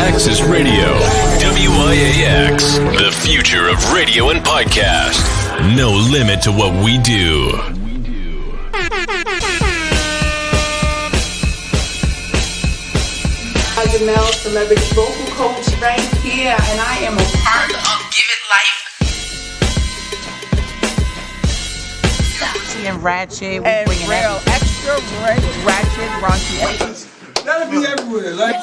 Access Radio. WIAX, the future of radio and podcast. No limit to what we do. Jamel, celebrity vocal coach right here, and I am a part of Give It Life. And ratchet, we And bringing real that extra ratchet, raunchy. That'll be everywhere, like.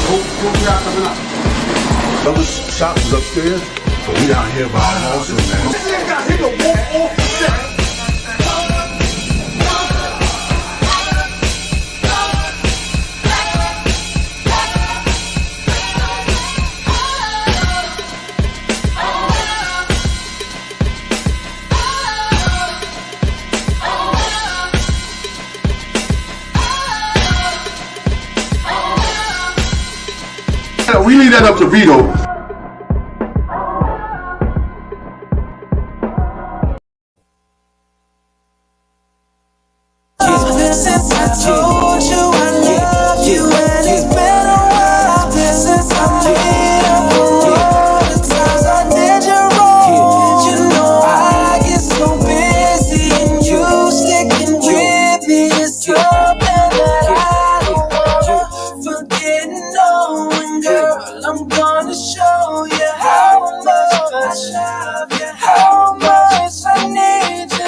What we got coming up? Those shops is upstairs, but we down here by also, man. This nigga got hit the wall off the set. We leave that up to Vito. Since I told you I love you, and it's been a while since I made up for all the times I did you wrong. You know I get so busy, and you sticking with me is something that I don't wanna forget. Knowing, girl, I'm gonna show you how much I love you, how much I need you. I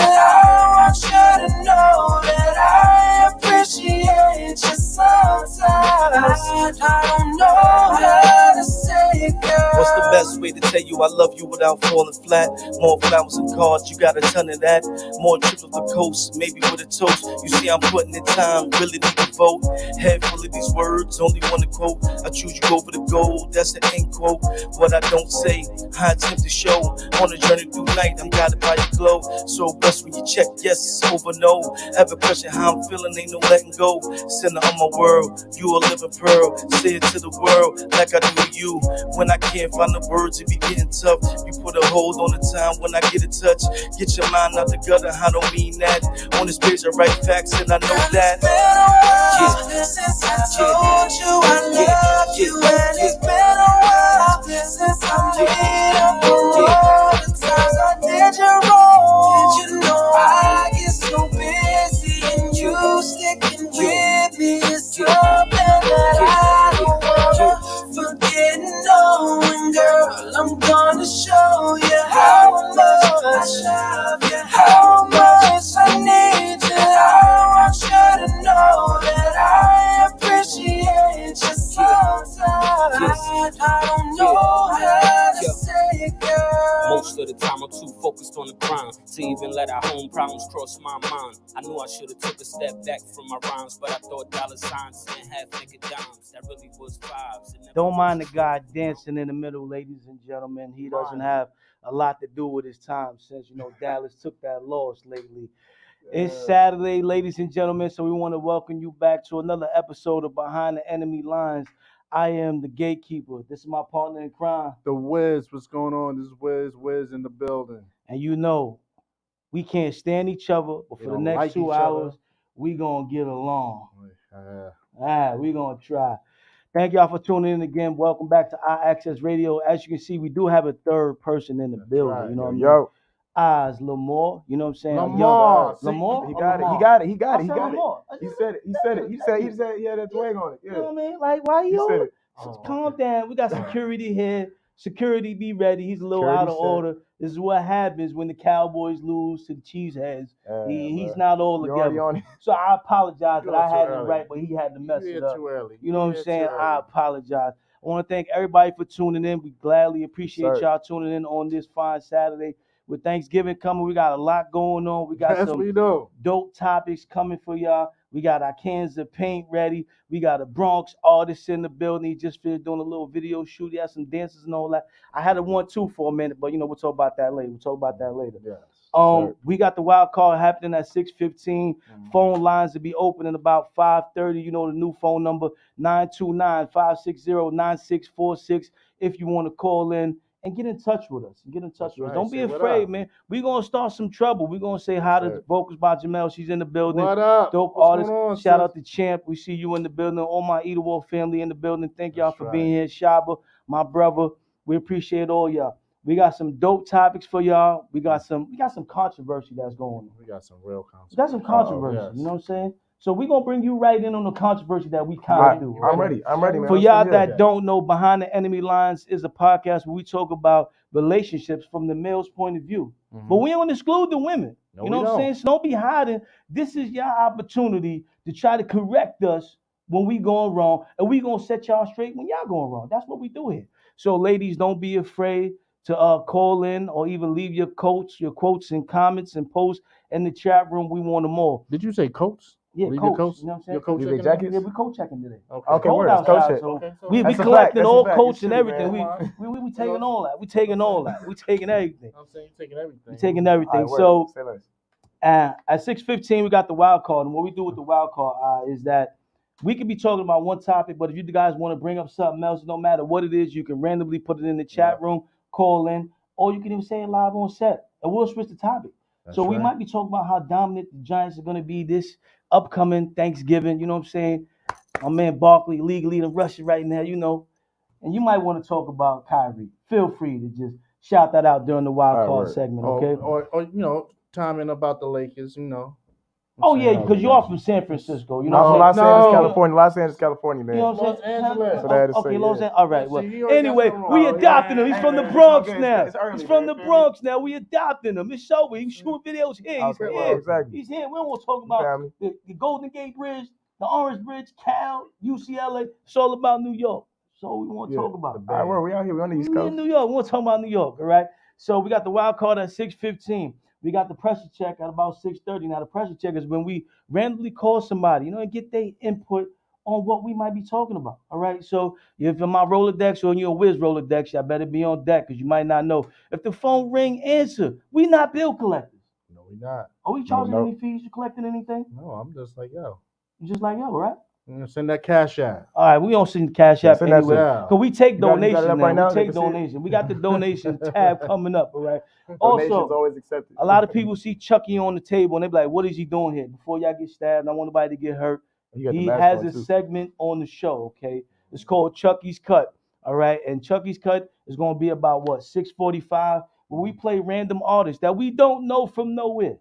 want you to know that I appreciate you sometimes. I don't know how to say it, girl. What's the best way to tell you I love you without falling flat? More flowers and cards, you got a ton of that. More trips of the coast, maybe with a toast. You see I'm putting in time, really need to vote. Head full of these words, only one to quote. I choose you over the gold, that's the end quote. What I don't say, I attempt to show. On a journey through night, I'm guided by your glow. So best when you check, yes, over no. Ever question how I'm feeling, ain't no letting go. Center of my world, you a living pearl. Say it to the world, like I do to you. When I can't find the words, it be getting tough. You put a hold on the time when I get a touch. Get your mind out the gutter, I don't mean that. On this page I write facts and I know that. Since I told you I love you, and it's been a while since I made up for all the times I did you wrong. You know I get so busy, and you sticking with me is something that I don't wanna forget. Knowing, girl, I'm gonna show you how much I love you, how much I need you. I want you to know that I appreciate you sometimes. I don't know how to say it, girl. Most of the time I'm too focused on the grind to even let our home problems cross my mind. I knew I should have took a step back from my rhymes, but I thought dollar signs and half-naked dimes. That really was vibes. Don't mind the guy dancing in the middle, ladies and gentlemen. He doesn't have a lot to do with his time since, Dallas took that loss lately. It's Saturday, ladies and gentlemen, so we want to welcome you back to another episode of Behind the Enemy Lines. I am the gatekeeper. This is my partner in crime. The WIZZ, what's going on? This is WIZZ in the building. And we can't stand each other, but for the next 2 hours, we going to get along. We going to try. Thank y'all for tuning in again. Welcome back to our Access Radio. As you can see, we do have a third person in the building. Right. You know what I mean? Yo. Oz Lamar, you know what I'm saying? Lamar. Lamar? He got it. He said it. He said he had that twang on it. Yeah. You know what I mean? Like, why He you? said it. Calm down. We got security here. Security be ready. He's a little out of order. This is what happens when the Cowboys lose to the Cheeseheads. He's not all together. So I apologize that I had it right, but he had to mess it up. Too early. You know what I'm saying? I apologize. I want to thank everybody for tuning in. We gladly appreciate y'all tuning in on this fine Saturday. With Thanksgiving coming, we got a lot going on. We got some dope topics coming for y'all. We got our cans of paint ready. We got a Bronx artist in the building. He just finished doing a little video shoot. He had some dancers and all that. I had a 1-2 for a minute, but we'll talk about that later. Yes. We got the wild card happening at 6:15. Phone lines to be open in about 5:30. You know the new phone number 929-560-9646 if you want to call in and get in touch with us. Don't be afraid, man. We're going to start some trouble. We're going to say hi to Vocals by Jamel. She's in the building. What up? Dope artist. Shout out to Champ. We see you in the building. All my Eatable family in the building. Thank y'all for being here. Shaba, my brother. We appreciate all y'all. We got some dope topics for y'all. We got some controversy that's going on. We got some real controversy. We got some controversy. Yes. You know what I'm saying? So we're going to bring you right in on the controversy that we kind of do. I'm ready, man. For y'all that don't know, Behind the Enemy Lines is a podcast where we talk about relationships from the male's point of view. But we don't exclude the women. You know what I'm saying? So don't be hiding. This is your opportunity to try to correct us when we going wrong. And we going to set y'all straight when y'all going wrong. That's what we do here. So ladies, don't be afraid to call in or even leave your quotes and comments and posts in the chat room. We want them all. Did you say coats? Yeah, coats. You know what I'm saying? Your coat checking? Jackets? Yeah, we coat checking today. Okay, cold outside, so we collecting all coats and everything. We taking all that. We taking all that. We taking everything. I'm saying you taking everything. We taking everything. So at 6:15 we got the wild card, and what we do with the wild card is that we could be talking about one topic, but if you guys want to bring up something else, no matter what it is, you can randomly put it in the chat room, call in, or you can even say it live on set, and we'll switch the topic. So we might be talking about how dominant the Giants are going to be this upcoming Thanksgiving. You know what I'm saying? My man Barkley legally in Russia right now, you know. And you might want to talk about Kyrie. Feel free to just shout that out during the wild card segment, okay? Or you know, timing about the Lakers, you know. Oh yeah, because you are from San Francisco, you know. No, Los Angeles, California. Los Angeles, California, man. You know what I'm saying? Los Angeles. So that is okay, Los Angeles. All right. Well, See, anyway, we adopting him. He's from the Bronx now. He's from the Bronx now. We adopting him. It's over. He's shooting videos here. He's here. Exactly. He's here. We don't want to talk about the Golden Gate Bridge, the Orange Bridge, Cal, UCLA. It's all about New York. So we want to talk about it. All right, we out here. We on the East Coast. We in New York. We want to talk about New York. All right. So we got the wild card at 6:15. We got the pressure check at about 6:30. Now, the pressure check is when we randomly call somebody, you know, and get their input on what we might be talking about. All right. So if in my Rolodex or in your WIZZ Rolodex, y'all better be on deck because you might not know. If the phone ring, answer. We not bill collectors. No, we not. Are we charging any fees? You collecting anything? No, I'm just like, yo. You just like, yo, right? Send that cash out. All right, we don't send cash app anyway. Because we take donations now. Right we take donations. We got the donation tab coming up, all right? Also, always accepted. A lot of people see Chucky on the table and they be like, what is he doing here? Before y'all get stabbed, I don't want nobody to get hurt. He has a segment on the show, okay? It's called Chucky's Cut, all right? And Chucky's Cut is going to be about, 6:45, where we play random artists that we don't know from nowhere.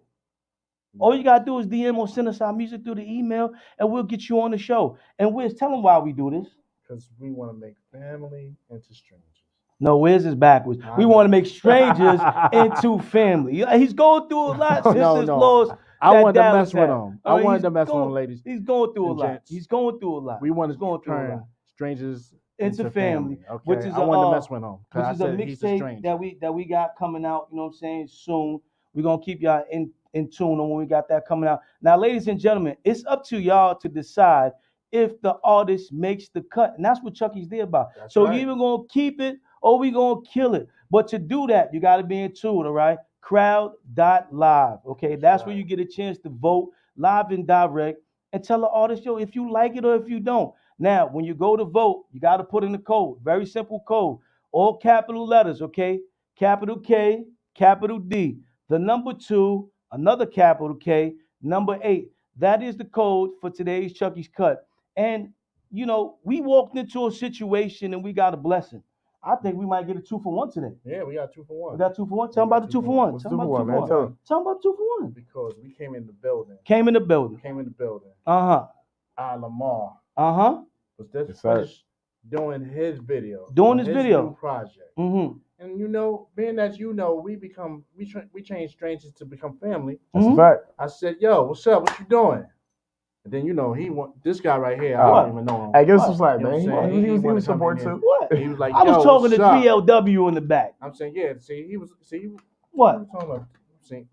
All you got to do is DM or send us our music through the email, and we'll get you on the show. And Wiz, tell them why we do this. Because we want to make family into strangers. No, Wiz is backwards. We want to make strangers into family. He's going through a lot since his loss. I wanted to mess with him. I wanted to mess with him, ladies. He's going through a lot. He's going through a lot. We want to turn strangers into family. Okay. Which is I wanted to mess with him. Which is a mixtape that we got coming out, you know what I'm saying, soon. We're going to keep y'all in tune on when we got that coming out. Now, ladies and gentlemen, it's up to y'all to decide if the artist makes the cut. And that's what Chucky's there about. That's right. You either going to keep it or we going to kill it. But to do that, you got to be in tune, all right? Crowd.live, okay? That's where you get a chance to vote live and direct and tell the artist, yo, if you like it or if you don't. Now, when you go to vote, you got to put in the code. Very simple code. All capital letters, okay? Capital K, capital D. The number 2, another capital K, number 8. That is the code for today's Chucky's Cut. And, you know, we walked into a situation and we got a blessing. I think we might get a 2-for-1 today. Yeah, we got 2-for-1. We got 2-for-1? Tell them about the 2-for-1. Tell them about 2-for-1, man. Tell them about 2-for-1. Because we came in the building. Lamar. Uh-huh. Was this finished doing his video. Doing his video. New project. Mm-hmm. And you know, being that you know, we change strangers to become family. That's a fact. I said, yo, what's up? What you doing? And then you know, this guy right here, I don't even know him. Hey, give us some slack, man. He was support too. What? He was like, I was talking to what's up? 3LW in the back. I'm saying, yeah, he was what?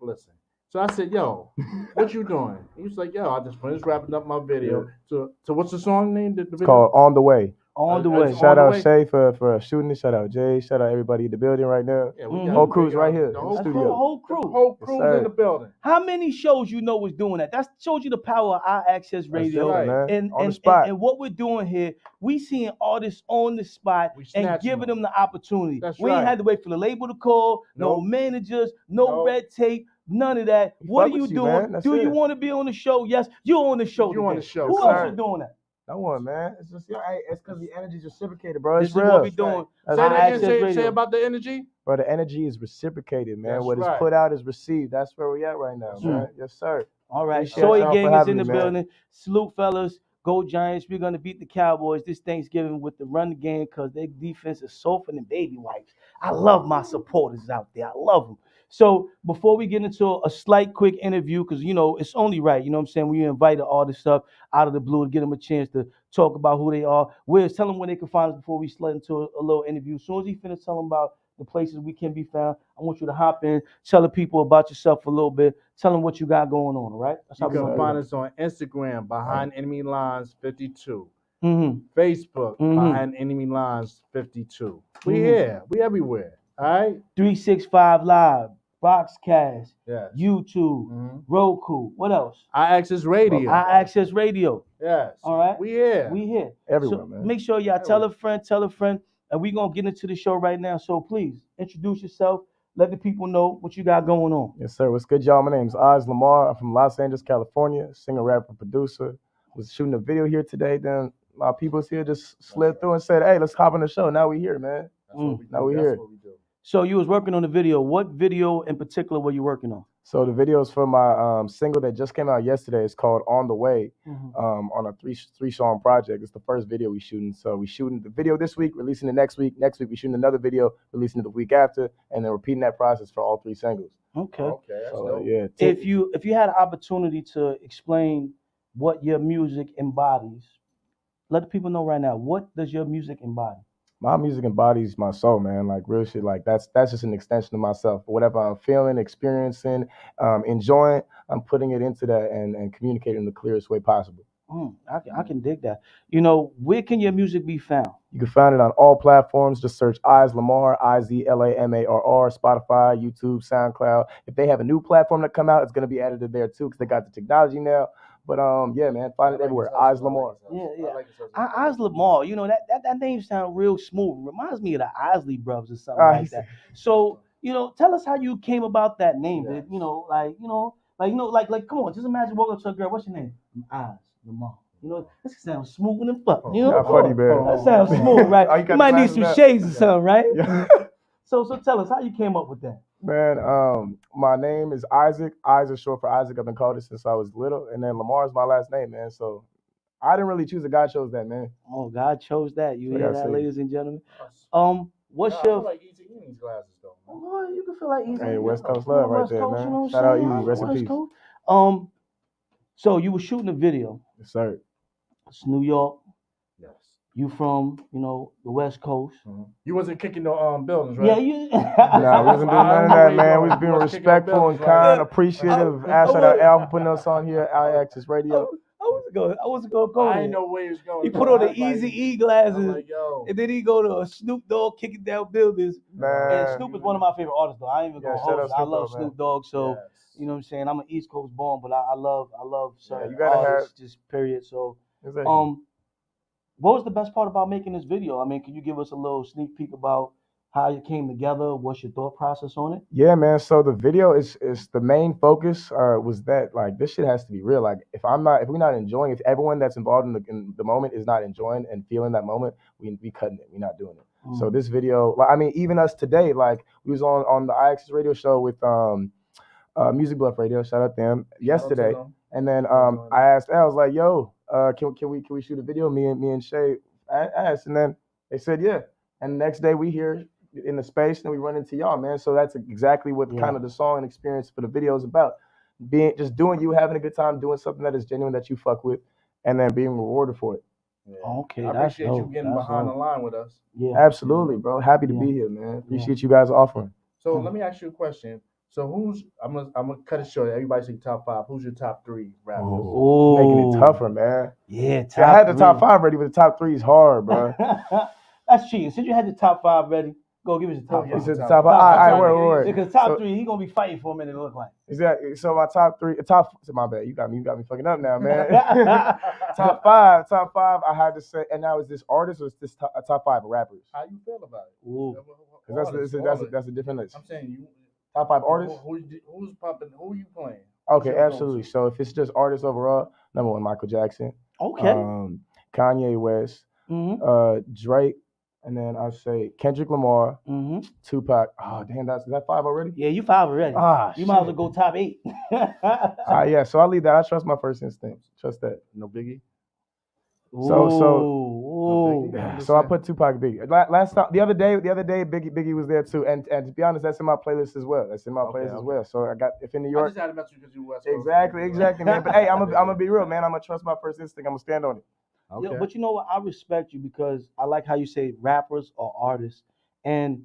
Listen. So I said, yo, what you doing? He was like, yo, I just finished wrapping up my video. So what's the song name? The video? It's called On the Way. On the way. Shout out Shay for shooting it. Shout out Jay. Shout out everybody in the building right now. Yeah, we got whole crew's right here. The in whole the crew. studio. The whole crew. The whole crew's in the building. How many shows you know is doing that? That shows you the power of our Access Radio. Right, man. And, on the spot. And what we're doing here, we seeing artists on the spot and giving them the opportunity. We ain't had to wait for the label to call, no managers, no red tape, none of that. What are you doing? Do you want to be on the show? Yes, you're on the show. You're on the show. Who else is doing that? No one, man. It's just it's because the energy's reciprocated, bro. This is what we doing. Say about the energy. Bro, the energy is reciprocated, man. That's what is put out is received. That's where we at right now, man. Yes, sir. All right. Soy Gang is in the building. Salute, fellas. Go Giants. We're going to beat the Cowboys this Thanksgiving with the run game because their defense is softer than baby wipes. I love my supporters out there. I love them. So before we get into a slight quick interview, because, you know, it's only right, you know what I'm saying, when you invite an artist up out of the blue to get them a chance to talk about who they are. Wiz, tell them where they can find us before we slide into a little interview. As soon as he finishes telling them about the places we can be found, I want you to hop in, tell the people about yourself a little bit, tell them what you got going on, all right? That's how you can find us on Instagram, Behind Enemy Lines 52. Mm-hmm. Facebook, Behind Enemy Lines 52. We here. We everywhere. All right? 365 Live, Boxcast, yes. YouTube, Roku. What else? iAccess Radio. iAccess Radio. Yes. All right? We here. We here. Everywhere, so man. Make sure y'all tell a friend, and we're going to get into the show right now. So please, introduce yourself. Let the people know what you got going on. Yes, sir. What's good, y'all? My name's Oz Lamar. I'm from Los Angeles, California. Singer, rapper, producer. Was shooting a video here today. Then my people's here just slid through and said, hey, let's hop on the show. Now we here, man. Now we here. So you was working on the video. What video in particular were you working on? So the video is for my single that just came out yesterday. It's called On the Way, on a three-song project. It's the first video we shooting. So we shooting the video this week, releasing it next week. Next week we shooting another video, releasing it the week after, and then repeating that process for all 3 singles. Okay. So, yeah. If you had an opportunity to explain what your music embodies, let the people know right now, what does your music embody? My music embodies my soul, man. Like real shit. Like that's just an extension of myself. Whatever I'm feeling, experiencing, enjoying, I'm putting it into that and communicating in the clearest way possible. I can dig that. You know, where can your music be found? You can find it on all platforms. Just search Izz Lamar, IZLAMARR, Spotify, YouTube, SoundCloud. If they have a new platform that come out, it's gonna be added to there too because they got the technology now. But yeah, man, find it everywhere. Izz Lamar. Yeah. Izz Lamar. You know that name sounds real smooth. Reminds me of the Isley Brothers or something like that. So tell us how you came about that name. Yes. Come on, just imagine walking up to a girl. What's your name? I'm Izz Lamar. This sounds smooth and fuck. Not funny, man. That sounds smooth, right? You might need some shades or something, right? Yeah. So tell us how you came up with that. Man, my name is Isaac. Izz is short for Isaac. I've been called it since I was little, and then Lamar is my last name, man. So I didn't really choose it. God chose that, man. Oh, God chose that. You hear that, ladies and gentlemen? What's your? I feel like Easy in these glasses, though. Oh, you can feel like Easy. Hey, West Coast love right there, man. Shout out Easy. Rest in peace. So you were shooting a video. Yes, sir. It's New York. Yes. You from, the West Coast. You wasn't kicking no buildings, right? Yeah, Nah, we wasn't doing none of that, man. We was being respectful and kind, appreciative. Shout out Al for putting us on here, iAccess Radio. I wasn't gonna go. I didn't know where he was going. He put on the Easy E glasses, like, and then he go to a Snoop Dogg kicking down buildings. Man. And Snoop is one of my favorite artists, though. I ain't even gonna hold. I love Snoop Dogg, so yes. you know what I'm saying. I'm an East Coast born, but I love certain you gotta artists, just period. So, what was the best part about making this video? I mean, can you give us a little sneak peek about how it came together? What's your thought process on it? Yeah, man. So the video is the main focus was that like this shit has to be real. Like if we're not enjoying it, if everyone that's involved in the moment is not enjoying and feeling that moment, we cutting it. We're not doing it. So this video, like I mean, even us today, like we was on the iAccess Radio show with Music Bluff Radio. Shout out them yesterday. And then I asked Al, I was like, yo, can we shoot a video? Me and Shay asked, and then they said yeah. And the next day we here in the space and we run into y'all, man. So that's exactly what kind of the song and experience for the video is about. Just doing you, having a good time, doing something that is genuine that you fuck with, and then being rewarded for it. Yeah. Okay, I appreciate you getting behind the line with us. Yeah, absolutely, bro. Happy to be here, man. Appreciate you guys offering. So let me ask you a question. So who's I'm gonna cut it short. Everybody say top 5. Who's your top 3 rappers? Oh, making it tougher, man. Yeah, I had the top 5 ready, but the top 3 is hard, bro. That's cheating. Since you had the top 5 ready, go give us the top 5. You said the top 5. All right, word. Because top 3, he gonna be fighting for a minute. It look like. Exactly. So my top 3, my bad. You got me fucking up now, man. top five. I had to say, and now is this artist or is this top 5 rappers? How you feel about it? Ooh. That's a different list. I'm saying you. Top 5 artists? Who's popping? Who you playing? Okay, absolutely. So if it's just artists overall, number 1, Michael Jackson. Okay. Kanye West. Drake. And then I'll say Kendrick Lamar, Tupac. Oh, damn, is that 5 already? Yeah, you 5 already. You might as well go top 8. Yeah, so I'll leave that. I trust my first instinct. Trust that. No Biggie? So I put Tupac Biggie. Last time, the other day, Biggie was there too. And to be honest, that's in my playlist as well. So I got if in New York. I just had to mess with you because you West Coast. Exactly, man. But hey, I'm gonna be real, man. I'm gonna trust my first instinct. I'm gonna stand on it. Okay. Yeah, but you know what? I respect you because I like how you say rappers or artists. And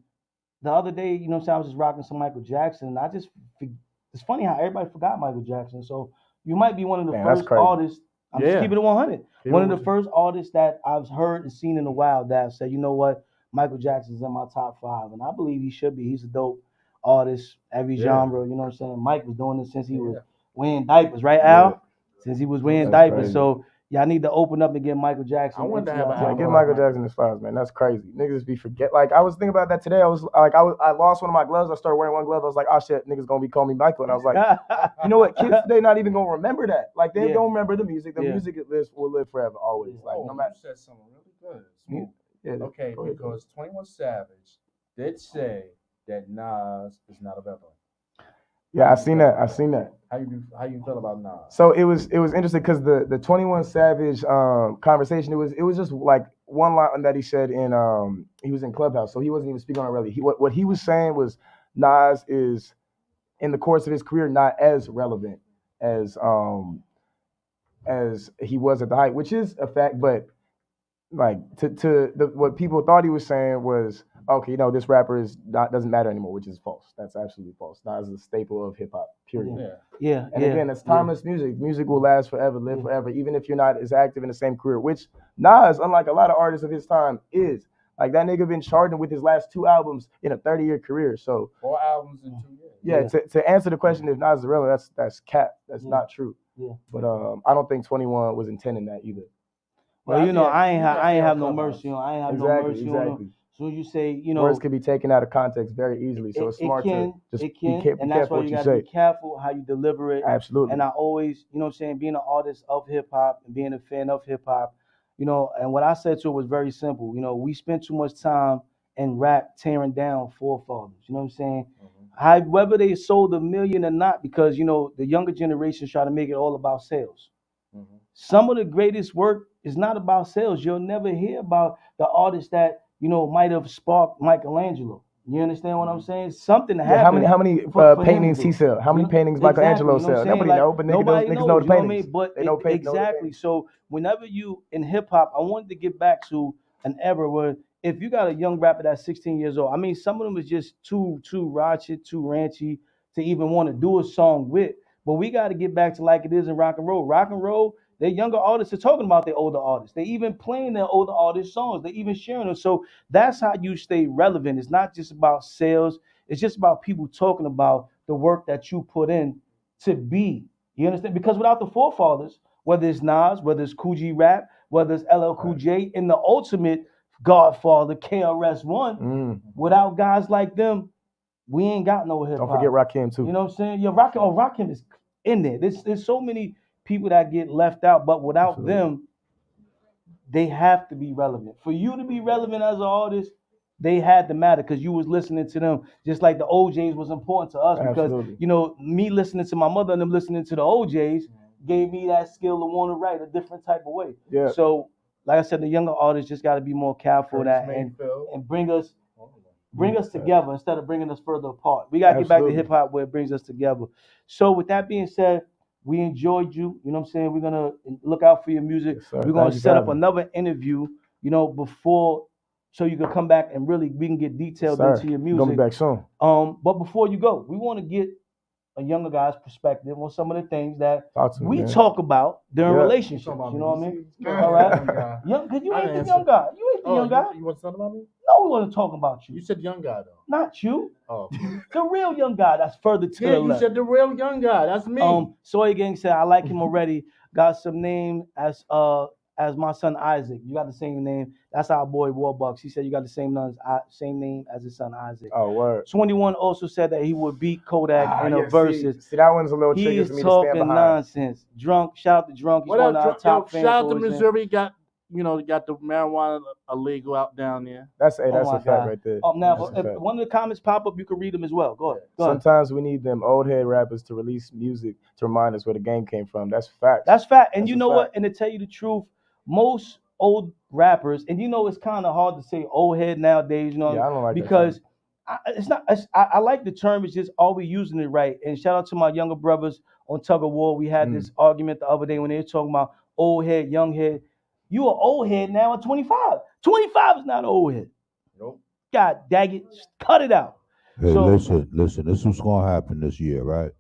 the other day, you know what I'm saying, I was just rocking some Michael Jackson. And it's funny how everybody forgot Michael Jackson. So you might be one of the first artists. I'm just keeping it 100. One of the first artists that I've heard and seen in a while that said, you know what, Michael Jackson's in my top 5. And I believe he should be. He's a dope artist, every genre. You know what I'm saying? Mike was doing this since he was wearing diapers, right, Al? Since he was wearing diapers. Crazy. So y'all need to open up and get Michael Jackson. I want to have get Michael Jackson as far as, man. That's crazy. Niggas be forget. Like I was thinking about that today. I lost one of my gloves. I started wearing one glove. I was like, oh shit, niggas gonna be calling me Michael. And I was like, you know what? Kids today not even gonna remember that. Like they don't remember the music. The music will live forever, always. Like no matter. You said something really good. Smooth. Okay, because 21 Savage did say that Nas is not a veteran. Yeah, I seen that. How you feel about Nas? So it was interesting because the 21 Savage conversation, it was just like one line that he said in he was in Clubhouse, so he wasn't even speaking on it really. What he was saying was Nas is in the course of his career not as relevant as he was at the height, which is a fact, but like what people thought he was saying was, okay, you know, this rapper doesn't matter anymore, which is false. That's absolutely false. Nas is a staple of hip hop, period. Yeah. And again, it's timeless music. Music will last forever, live forever, even if you're not as active in the same career, which Nas, unlike a lot of artists of his time, is. Like that nigga been charting with his last 2 albums in a 30-year career. So 4 albums in 2 years. Yeah, to answer the question if Nas is relevant, that's cap. That's not true. Yeah. But I don't think 21 was intending that either. Well, you know, I ain't have no mercy on. I ain't have no mercy on him. So you say, you know, words can be taken out of context very easily. So it's smart to just be careful and that's why you gotta be careful how you deliver it. Absolutely. And I always, you know what I'm saying, being an artist of hip hop and being a fan of hip hop, you know, and what I said to it was very simple. You know, we spend too much time in rap tearing down forefathers. You know what I'm saying? Whether they sold 1 million or not, because you know the younger generations try to make it all about sales. Some of the greatest work is not about sales. You'll never hear about the artist that, you know, might have sparked Michelangelo. You understand what I'm saying? Something happened. How many paintings he sell? How many paintings Michelangelo sell? Nobody know, but niggas know the paintings. But they know exactly. So whenever you in hip hop, I wanted to get back to an era where if you got a young rapper that's 16 years old, I mean, some of them is just too ratchet, too ranchy to even want to do a song with. But we got to get back to like it is in rock and roll. Rock and roll, their younger artists are talking about their older artists. They even playing their older artists' songs. They even sharing them. So that's how you stay relevant. It's not just about sales. It's just about people talking about the work that you put in to be. You understand? Because without the forefathers, whether it's Nas, whether it's Cool G Rap, whether it's LL Cool J, and the ultimate Godfather, KRS-One, without guys like them, we ain't got no hip hop. Don't forget Rakim too. You know what I'm saying? Yeah, Rakim is in there. There's so many people that get left out, but without them, they have to be relevant. For you to be relevant as an artist, they had to matter because you was listening to them. Just like the OJs was important to us because, you know, me listening to my mother and them listening to the OJs gave me that skill to want to write a different type of way. Yeah. So, like I said, the younger artists just got to be more careful of that and bring us together instead of bringing us further apart. We got to get back to hip hop where it brings us together. So with that being said, we enjoyed you. You know what I'm saying? We're going to look out for your music. We're going to set up another interview, you know, before so you can come back and really we can get detailed into your music. Gonna be back soon. But before you go, we want to get a younger guy's perspective on some of the things that we talk about during relationships. You know what I mean? All right. Young, cause you ain't the young guy. You ain't the young guy. You want to talk about me? No, we want to talk about you. You said young guy though. Not you. Oh. The real young guy that's further to the left. You said the real young guy. That's me. Sawyer Gang said I like him already. Got some name as my son Isaac. You got the same name. That's our boy Warbucks. He said you got the same name as his son Isaac. Oh, word. 21 also said that he would beat Kodak in a versus. See, that one's a little tricky for me to stand behind. He's talking nonsense. Drunk. Shout out to Drunk. He's one of our top fans. Shout out to Missouri. Got the marijuana illegal out down there. That's a fact right there. Now, if one of the comments pop up, you can read them as well. Go ahead. Sometimes we need them old head rappers to release music to remind us where the game came from. That's fact. That's fact. And you know what? And to tell you the truth, most old rappers, and it's kind of hard to say old head nowadays, I don't like because I like the term. It's just are we using it right? And shout out to my younger brothers on Tug of War. We had this argument the other day when they were talking about old head, young head. You an old head now at 25. 25 is not an old head. Nope. God dang it, just cut it out. Hey, listen. This is what's gonna happen this year, right?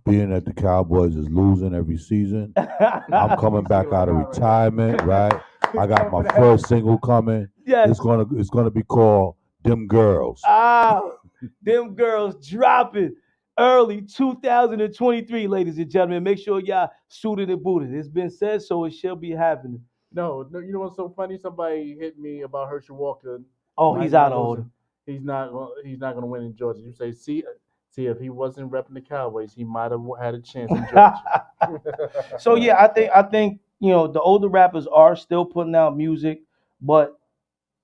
Being that the Cowboys is losing every season, I'm coming back out of retirement, right? I got my first single coming. Yes. It's gonna be called Them Girls. Them Girls dropping early 2023, ladies and gentlemen. Make sure y'all suited and booted. It's been said, so it shall be happening. No, you know what's so funny? Somebody hit me about Herschel Walker. Oh, he's out of order. He's not going to win in Georgia. You say, see, if he wasn't repping the Cowboys, he might have had a chance in Georgia. So yeah, I think the older rappers are still putting out music, but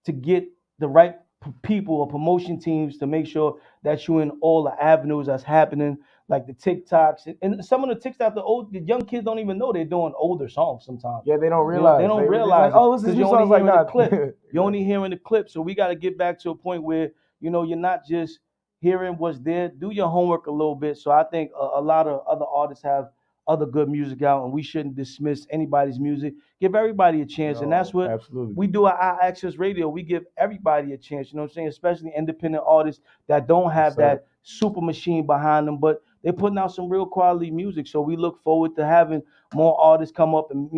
to get the right people or promotion teams to make sure that you're in all the avenues that's happening, like the TikToks and some of the TikToks, the young kids don't even know they're doing older songs sometimes. Yeah, they don't realize. They don't realize. Like, this is you only hearing like the clip. You're only hearing the clip. So we got to get back to a point where you're not just hearing what's there. Do your homework a little bit. So I think a lot of other artists have other good music out, and we shouldn't dismiss anybody's music. Give everybody a chance, and that's what we do at Our Access Radio. We give everybody a chance. You know what I'm saying? Especially independent artists that don't have that super machine behind them, but they're putting out some real quality music. So we look forward to having more artists come up and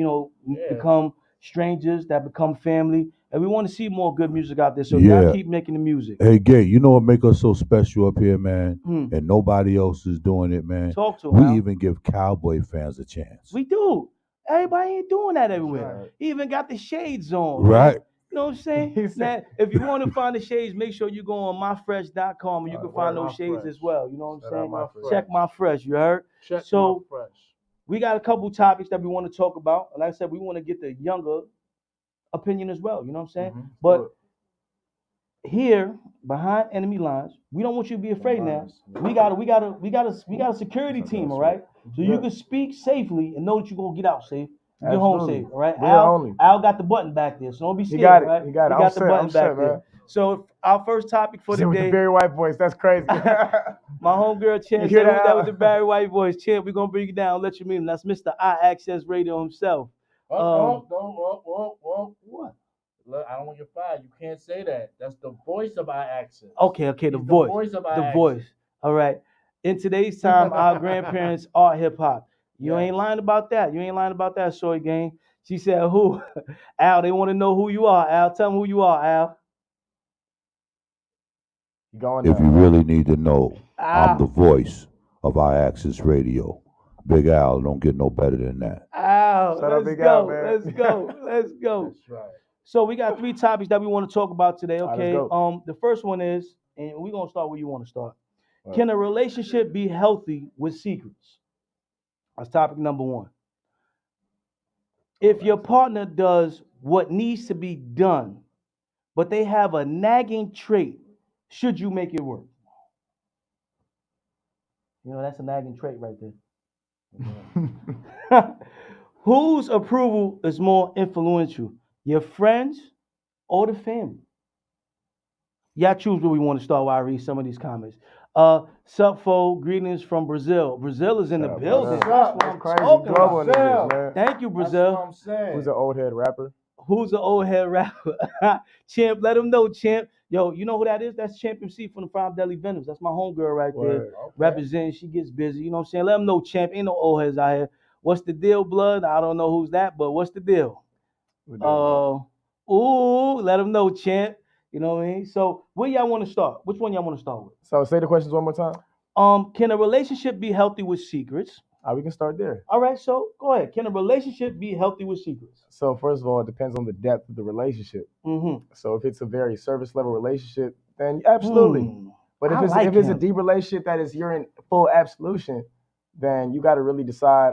become strangers that become family. And we want to see more good music out there. So y'all keep making the music. Hey, Gay, you know what make us so special up here, man? And nobody else is doing it, man. Talk to We him. even give Cowboy fans a chance. We do. Everybody ain't doing that everywhere. Right. He even got the shades on. Right. You know what I'm saying? Now, if you want to find the shades, make sure you go on myfresh.com and you can find those shades as well. You know what I'm saying? Check My Fresh, you heard? Check My Fresh. We got a couple topics that we want to talk about. And like I said, we want to get the younger opinion as well. You know what I'm saying? But here, behind enemy lines, we don't want you to be afraid now. We got a security team, all right? So you can speak safely and know that you're gonna get out safe. Get home safe, all right? Al got the button back there, so don't be scared. You got it. Right? You got it. He got the button back there. So our first topic for the day. With the Barry White voice, that's crazy. My homegirl Champ said that with the Barry White voice. Champ, we're gonna bring you down, let you mean. That's Mr. I Access Radio himself. What? Look, I don't want you fired. You can't say that. That's the voice of Our Access. Okay, the voice. The voice of Our The voice. All right. In today's time, our grandparents are hip hop. You ain't lying about that. You ain't lying about that, Soy Gang. She said, who? Al, they want to know who you are, Al. Tell them who you are, Al. If you really need to know, I'm the voice of Our Access Radio. Big Al, don't get no better than that. Al, Shut up, let's Big go. Al, man. Let's go. Let's go. That's right. So we got 3 topics that we want to talk about today, okay? Let's go. The first one is, and we're going to start where you want to start. Right. Can a relationship be healthy with secrets? That's topic number 1. If your partner does what needs to be done, but they have a nagging trait, should you make it work? That's a nagging trait right there. Whose approval is more influential? Your friends or the family? Y'all choose where we want to start while I read some of these comments. Sup, fo, greetings from Brazil. Brazil is in the building. That's what I'm talking about. Man. Thank you, Brazil. That's what I'm saying. Who's an old head rapper? Who's an old head rapper? Champ, let him know, Champ. Yo, you know who that is? That's Champ MC from the Prime Deli Venoms. That's my homegirl right there. Okay. Representing. She gets busy. You know what I'm saying? Let him know, Champ. Ain't no old heads out here. What's the deal, blood? I don't know who's that, but what's the deal? Let him know, Champ. You know what I mean? So where y'all want to start? Which one y'all want to start with? So say the questions one more time. Can a relationship be healthy with secrets? We can start there. All right, so go ahead. Can a relationship be healthy with secrets? So first of all, it depends on the depth of the relationship. So if it's a very service level relationship, then absolutely. But if it's a deep relationship that is you're in full absolution, then you got to really decide,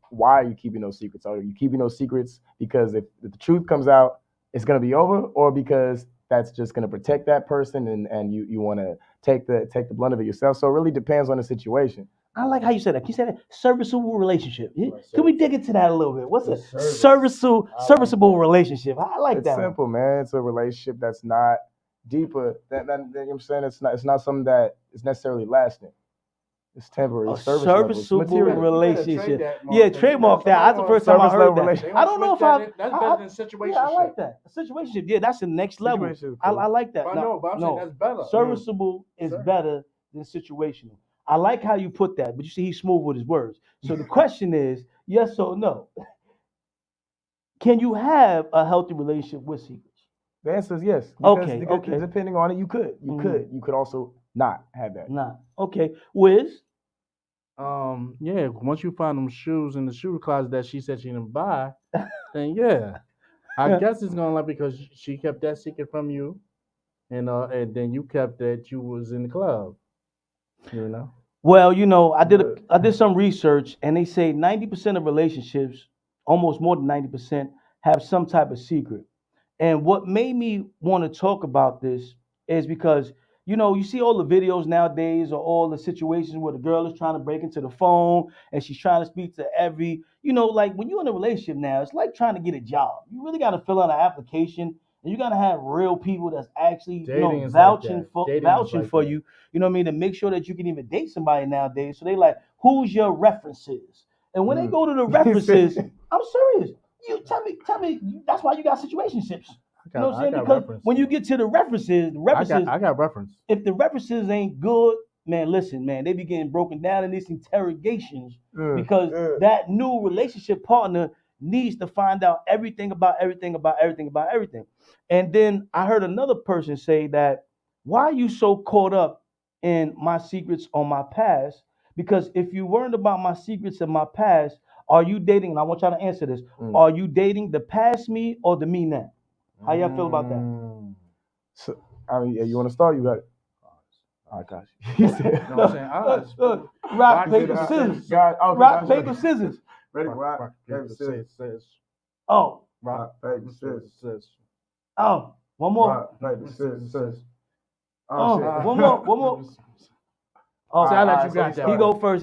why are you keeping those secrets? Are you keeping those secrets because if the truth comes out, it's going to be over, or because that's just going to protect that person and you want to take the blunt of it yourself? So it really depends on the situation. I like how you said that. You said that serviceable relationship. Can we dig into that a little bit? What's a serviceable relationship? I like that. It's simple, man. It's a relationship that's not deeper. You know what I'm saying? It's not something that is necessarily lasting. It's temporary. Serviceable relationship. Yeah, trademark that. That's the first time I heard that. I don't know if that's better than situationship. Yeah, I like that. A situationship. Yeah, that's the next level. Cool. I like that. But I'm saying that's better. Serviceable is better than situational. I like how you put that, but you see he's smooth with his words. So the question is, yes or no? Can you have a healthy relationship with secrets? The answer is yes. Okay. Depending on it, you could. You could also not have that. Okay. WIZZ? Yeah, once you find them shoes in the shoe closet that she said she didn't buy, then yeah. I guess it's gonna because she kept that secret from you, and then you kept that you was in the club. You know? Well, I did some research, and they say 90% of relationships, almost more than 90%, have some type of secret. And what made me want to talk about this is because, you see all the videos nowadays or all the situations where the girl is trying to break into the phone and she's trying to speak to every, like when you're in a relationship now, it's like trying to get a job. You really got to fill out an application. And you gotta have real people that's actually, vouching for you. You know what I mean? To make sure that you can even date somebody nowadays. So they like, who's your references? And when they go to the references, I'm serious. You tell me. That's why you got situationships. You know what I'm saying? Because when you get to the references, I got reference. If the references ain't good, man, listen, man, they be getting broken down in these interrogations because that new relationship partner needs to find out everything about everything. And then I heard another person say that, why are you so caught up in my secrets on my past? Because if you weren't about my secrets in my past, are you dating, and I want y'all to answer this, are you dating the past me or the me now? How y'all feel about that? So, you want to start? You got it. I got you. You know what I'm saying? Rock, paper, scissors. Rock, paper, scissors. Ready? Rock, paper, scissors. Oh. Rock, paper, scissors. Oh, one more. Rock, paper, scissors. One more. Oh, so I let you got that. He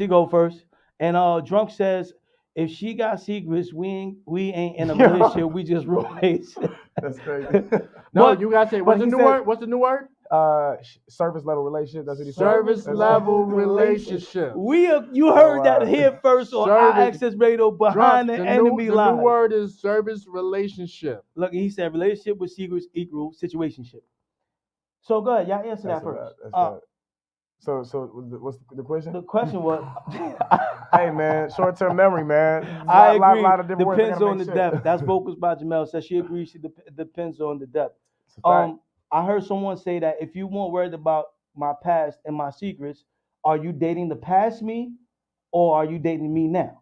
go first. And Drunk says, if she got secrets, we ain't in a relationship. We just roommates. That's crazy. No, you gotta say what's the new word? What's the new word? Service level relationship. That's what he said. Service level relationship. You heard that here first on our Access Radio behind the enemy line. The new word is service relationship. Look, he said relationship with secrets equal situationship. So go ahead, y'all answer that first. So what's the question? The question was, hey man, short-term memory, man. I agree. Lot of different depends on the depth. That's vocals by Jamel. Says she agrees. It depends on the depth. I heard someone say that if you weren't worried about my past and my secrets, are you dating the past me, or are you dating me now?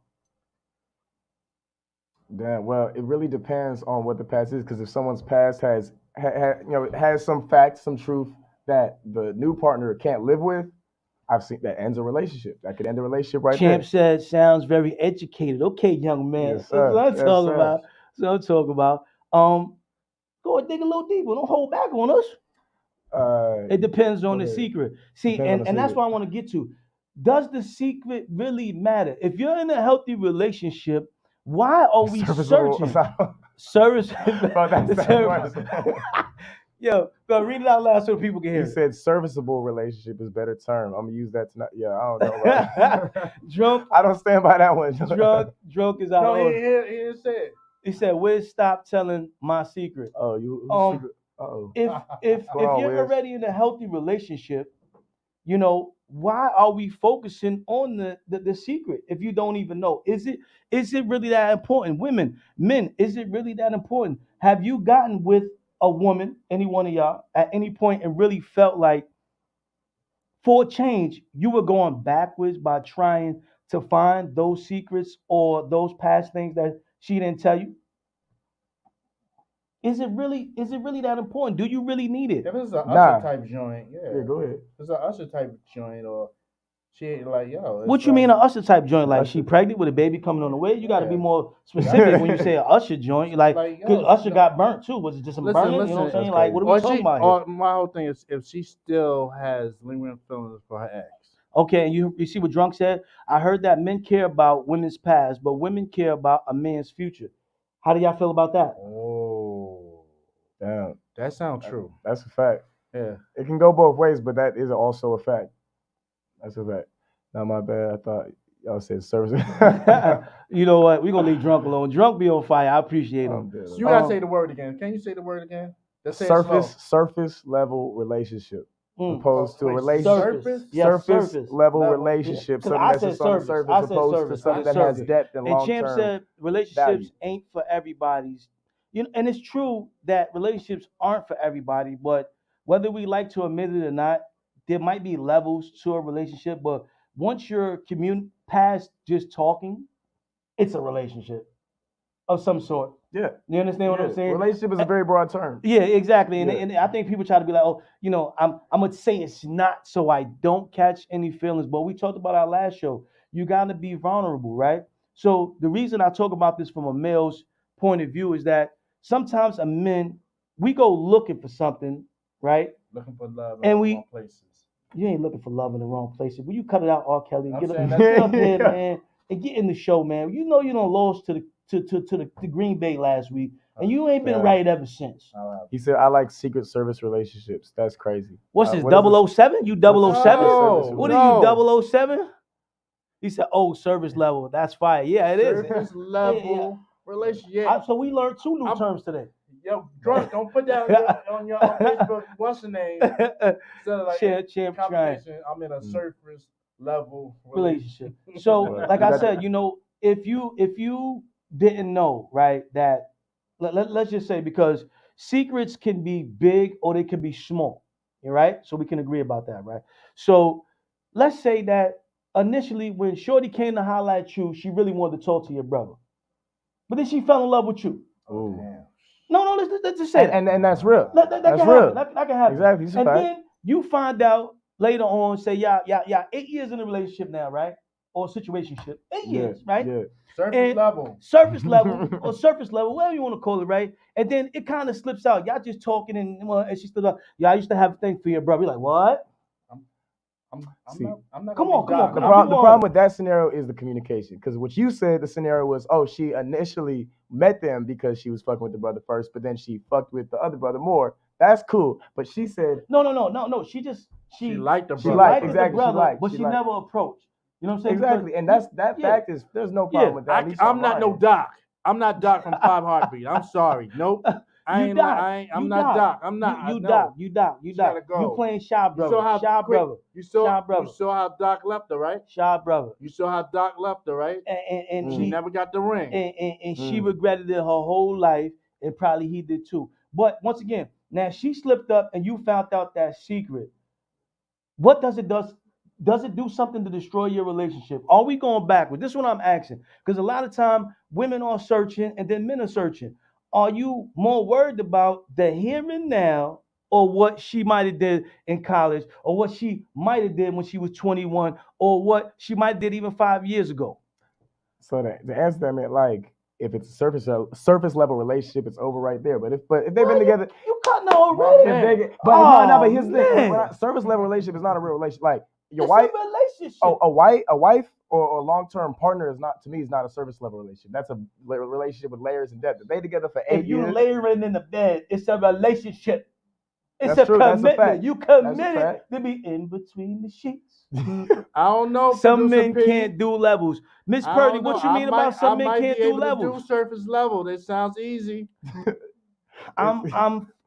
Damn. Well, it really depends on what the past is, because if someone's past has some facts, some truth that the new partner can't live with, I've seen that ends a relationship. That could end a relationship right there. Champ said, sounds very educated. Okay, young man. Yes, sir. That's what I'm talking about. Go and dig a little deeper. Don't hold back on us. It depends on the secret. See, and that's what I want to get to. Does the secret really matter? If you're in a healthy relationship, why are we searching? Service. Yo, go read it out loud so people can hear it. He said serviceable relationship is a better term. I'm going to use that tonight. Yeah, I don't know. Drunk. I don't stand by that one. Drunk is out. No, he didn't say it. He said, "Wiz, stop telling my secret." Oh, you secret? Uh-oh. If you're Wiz? already in a healthy relationship, you know, why are we focusing on the secret if you don't even know? Is it really that important? Women, men, is it really that important? Have you gotten with a woman, any one of y'all, at any point and really felt like for a change, you were going backwards by trying to find those secrets or those past things that she didn't tell you? Is it really that important? Do you really need it? If it's an Usher type joint, yeah. Yeah, go ahead. If it's an Usher type joint, or she ain't like, yo. What you mean an Usher type joint? Like she pregnant with a baby coming on the way? You got to be more specific when you say an Usher joint. Like, because Usher got burnt too. Was it just some burning? You know what I'm saying? Like, what are we talking about here? Or my whole thing is if she still has lingering feelings for her ex. Okay, and you see what Drunk said? I heard that men care about women's past, but women care about a man's future. How do y'all feel about that? Oh, damn. That sounds true. That's a fact. Yeah. It can go both ways, but that is also a fact. That's a fact. Not my bad. I thought y'all said service. You know what? We're going to leave Drunk alone. Drunk be on fire. I appreciate him. So you got to say the word again. Can you say the word again? Surface level relationship. Opposed to a relationship. Surface level relationship. Something that's just on the surface opposed to something that has depth and long term. And Champ said relationships ain't for everybody's. You know, and it's true that relationships aren't for everybody, but whether we like to admit it or not, there might be levels to a relationship, but once you're past just talking, it's a relationship of some sort. Yeah. You understand what I'm saying? Relationship is a very broad term. Yeah, exactly. And I think people try to be like, oh, you know, I'm going to say it's not so I don't catch any feelings. But we talked about our last show. You got to be vulnerable, right? So the reason I talk about this from a male's point of view is that sometimes we go looking for something, right? Looking for love in the wrong places. You ain't looking for love in the wrong places. Will you cut it out, R. Kelly? Get up here, man, and get in the show, man. You know you done lost to the Green Bay last week, and you ain't been right ever since. He said, I like Secret Service relationships. That's crazy. What's this, 007? You 007? What are you, 007? He said, service level. That's fire. Yeah, it is. Service level relationship. So we learned two new terms today. Yo, Drunk, don't put that on your Facebook. What's the name? So like Champ I'm in a surface level relationship. So, like I said, you know, if you didn't know, right, that let's just say, because secrets can be big or they can be small, right? So we can agree about that, right? So let's say that initially when Shorty came to holler at you, she really wanted to talk to your brother, but then she fell in love with you. Oh. No, let's just say that. And that's real. That can real. Happen. That can happen. Exactly. And then you find out later on, say, y'all 8 years in a relationship now, right? Or situationship. 8 years, right? Yeah. Surface level, or surface level, whatever you want to call it, right? And then it kind of slips out. Y'all just talking, and she slips out. Yeah, I used to have a thing for your brother. You're like, what? I'm not. Come on. The problem with that scenario is the communication. Because what you said, the scenario was, she initially met them because she was fucking with the brother first, but then she fucked with the other brother more. That's cool. But she said, no. She liked the brother. She liked the brother, but she never approached. You know what I'm saying? Exactly. Because, and that fact is, there's no problem with that. I'm not no Doc. I'm not Doc from 5 Heartbeat. I'm sorry. Nope. I'm not Doc. I'm not. You Doc. You playing Shy Brother. Shy Brother. You saw how Doc left her, right? Shy Brother. You saw how Doc left her, right? And she never got the ring. And she regretted it her whole life, and probably he did too. But once again, now she slipped up and you found out that secret. What does it do? Does it do something to destroy your relationship? Are we going backward? This is what I'm asking. Because a lot of time women are searching and then men are searching. Are you more worried about the here and now, or what she might have did in college, or what she might have did when she was 21, or what she might have did even 5 years ago? So the answer to that, meant, like, if it's a surface level relationship, it's over right there. But if they've been together, you cutting already. But here's the thing: surface level relationship is not a real relationship. Like your wife, a relationship. A wife or a long-term partner is not a service level relationship. That's a relationship with layers and depth. If they together for 8 years. If you layering in the bed, it's a relationship. It's That's a true. commitment. That's a fact. You committed to be in between the sheets. I don't know. Some men P. can't do levels. Miss Purdy, what you mean about some men can't do levels? I might be able to do surface level. That sounds easy.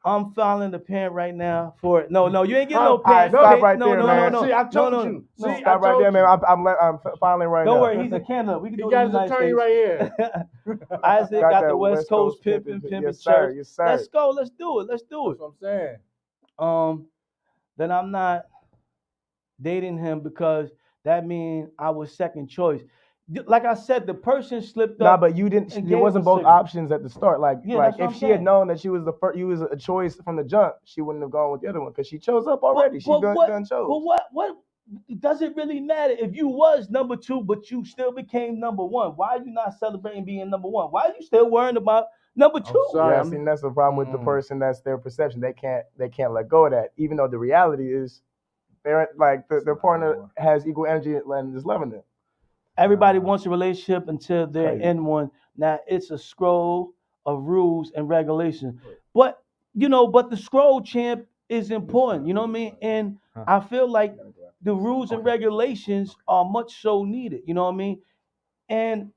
I'm filing the pen right now for it. No, you ain't getting no pen. Right, stop right no, there, no, man. no, no. See, I told you. No. See, stop right there, man. I'm filing right now. Don't worry, he's a candidate. We can do got it in his attorney right here. Isaac got the West Coast pimping yes, church. Yes, sir. Let's go. Let's do it. That's what I'm saying. Then I'm not dating him because that means I was second choice. Like I said, the person slipped up. Nah, but you didn't. There wasn't both options at the start. Like if she had known that she was the first, you was a choice from the jump, she wouldn't have gone with the other one because she chose up already. She done chose. But what does it really matter if you was number 2, but you still became number 1? Why are you not celebrating being number 1? Why are you still worrying about number 2? Sorry, yeah, I mean that's the problem with the person. That's their perception. They can't let go of that, even though the reality is, they're like their partner has equal energy and is loving them. Everybody wants a relationship until they're in one. Now it's a scroll of rules and regulations. But the scroll, champ, is important. You know what I mean? And I feel like the rules and regulations are much so needed. You know what I mean? And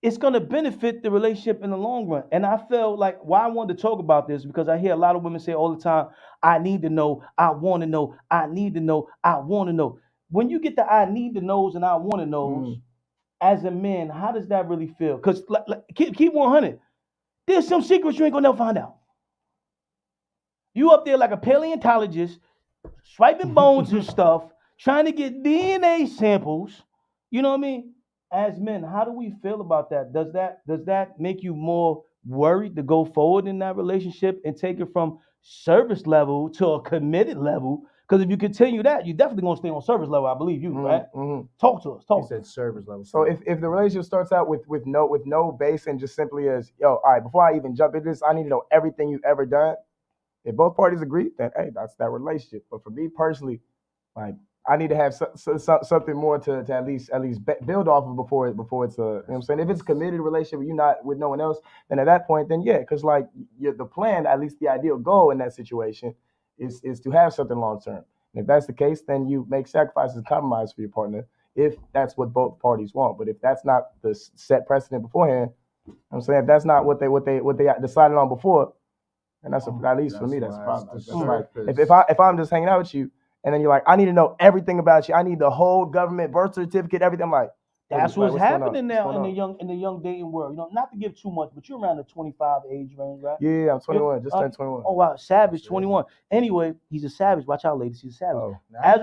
it's gonna benefit the relationship in the long run. And I feel like why I wanted to talk about this because I hear a lot of women say all the time, I need to know, I want to know, I need to know, I want to know. When you get the I need to knows and I want to knows, as a man, how does that really feel? Because keep 100. There's some secrets you ain't gonna never find out. You up there like a paleontologist, swiping bones and stuff, trying to get DNA samples. You know what I mean? As men, how do we feel about that? Does that make you more worried to go forward in that relationship and take it from service level to a committed level? Because if you continue that, you're definitely gonna stay on service level. I believe you, right? Talk to us. You said service level. So if the relationship starts out with no base and just simply as all right, before I even jump into this, I need to know everything you've ever done. If both parties agree, then hey, that's that relationship. But for me personally, like I need to have something more to at least build off of before it's you know what I'm saying. If it's a committed relationship, you're not with no one else, then at that point, then yeah, because like the plan, at least the ideal goal in that situation is to have something long term. And if that's the case, then you make sacrifices and compromise for your partner if that's what both parties want. But if that's not the set precedent beforehand, you know what I'm saying, if that's not what they decided on before, and that's at least for me, that's a problem. That's like if I'm just hanging out with you and then you're like, I need to know everything about you. I need the whole government birth certificate, everything. I'm like, that's what's happening now in the young dating world. You know, not to give too much, but you're around the 25 age range, right? Yeah, I'm 21. Just turned 21. Oh wow, savage 21. Anyway, he's a savage. Watch out, ladies. He's a savage. Oh. As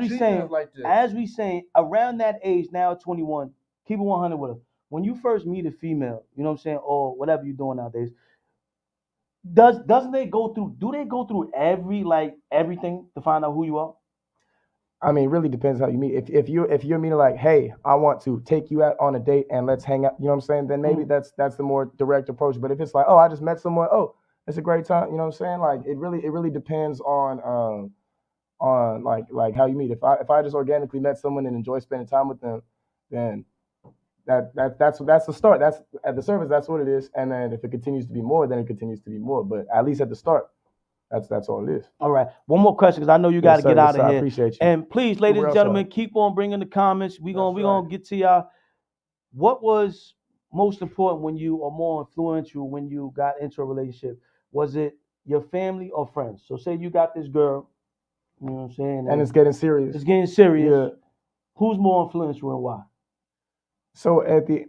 we saying, around that age now, 21. Keep it 100 with her. When you first meet a female, you know what I'm saying, or whatever you're doing nowadays, do they go through everything to find out who you are? I mean, it really depends how you meet. If you're meeting like, hey, I want to take you out on a date and let's hang out, you know what I'm saying? Then maybe that's the more direct approach. But if it's like, oh, I just met someone, oh, it's a great time, you know what I'm saying? Like it really depends on like how you meet. If I just organically met someone and enjoy spending time with them, then that's the start. That's at the surface, that's what it is. And then if it continues to be more, then it continues to be more. But at least at the start, that's all it is. All right. One more question because I know you got to get out of here. I appreciate you. And please, ladies and gentlemen, keep on bringing the comments. We're gonna get to y'all. What was most important when you, or more influential when you got into a relationship? Was it your family or friends? So say you got this girl, you know what I'm saying? And it's getting serious. It's getting serious. Yeah. Who's more influential and why? So at the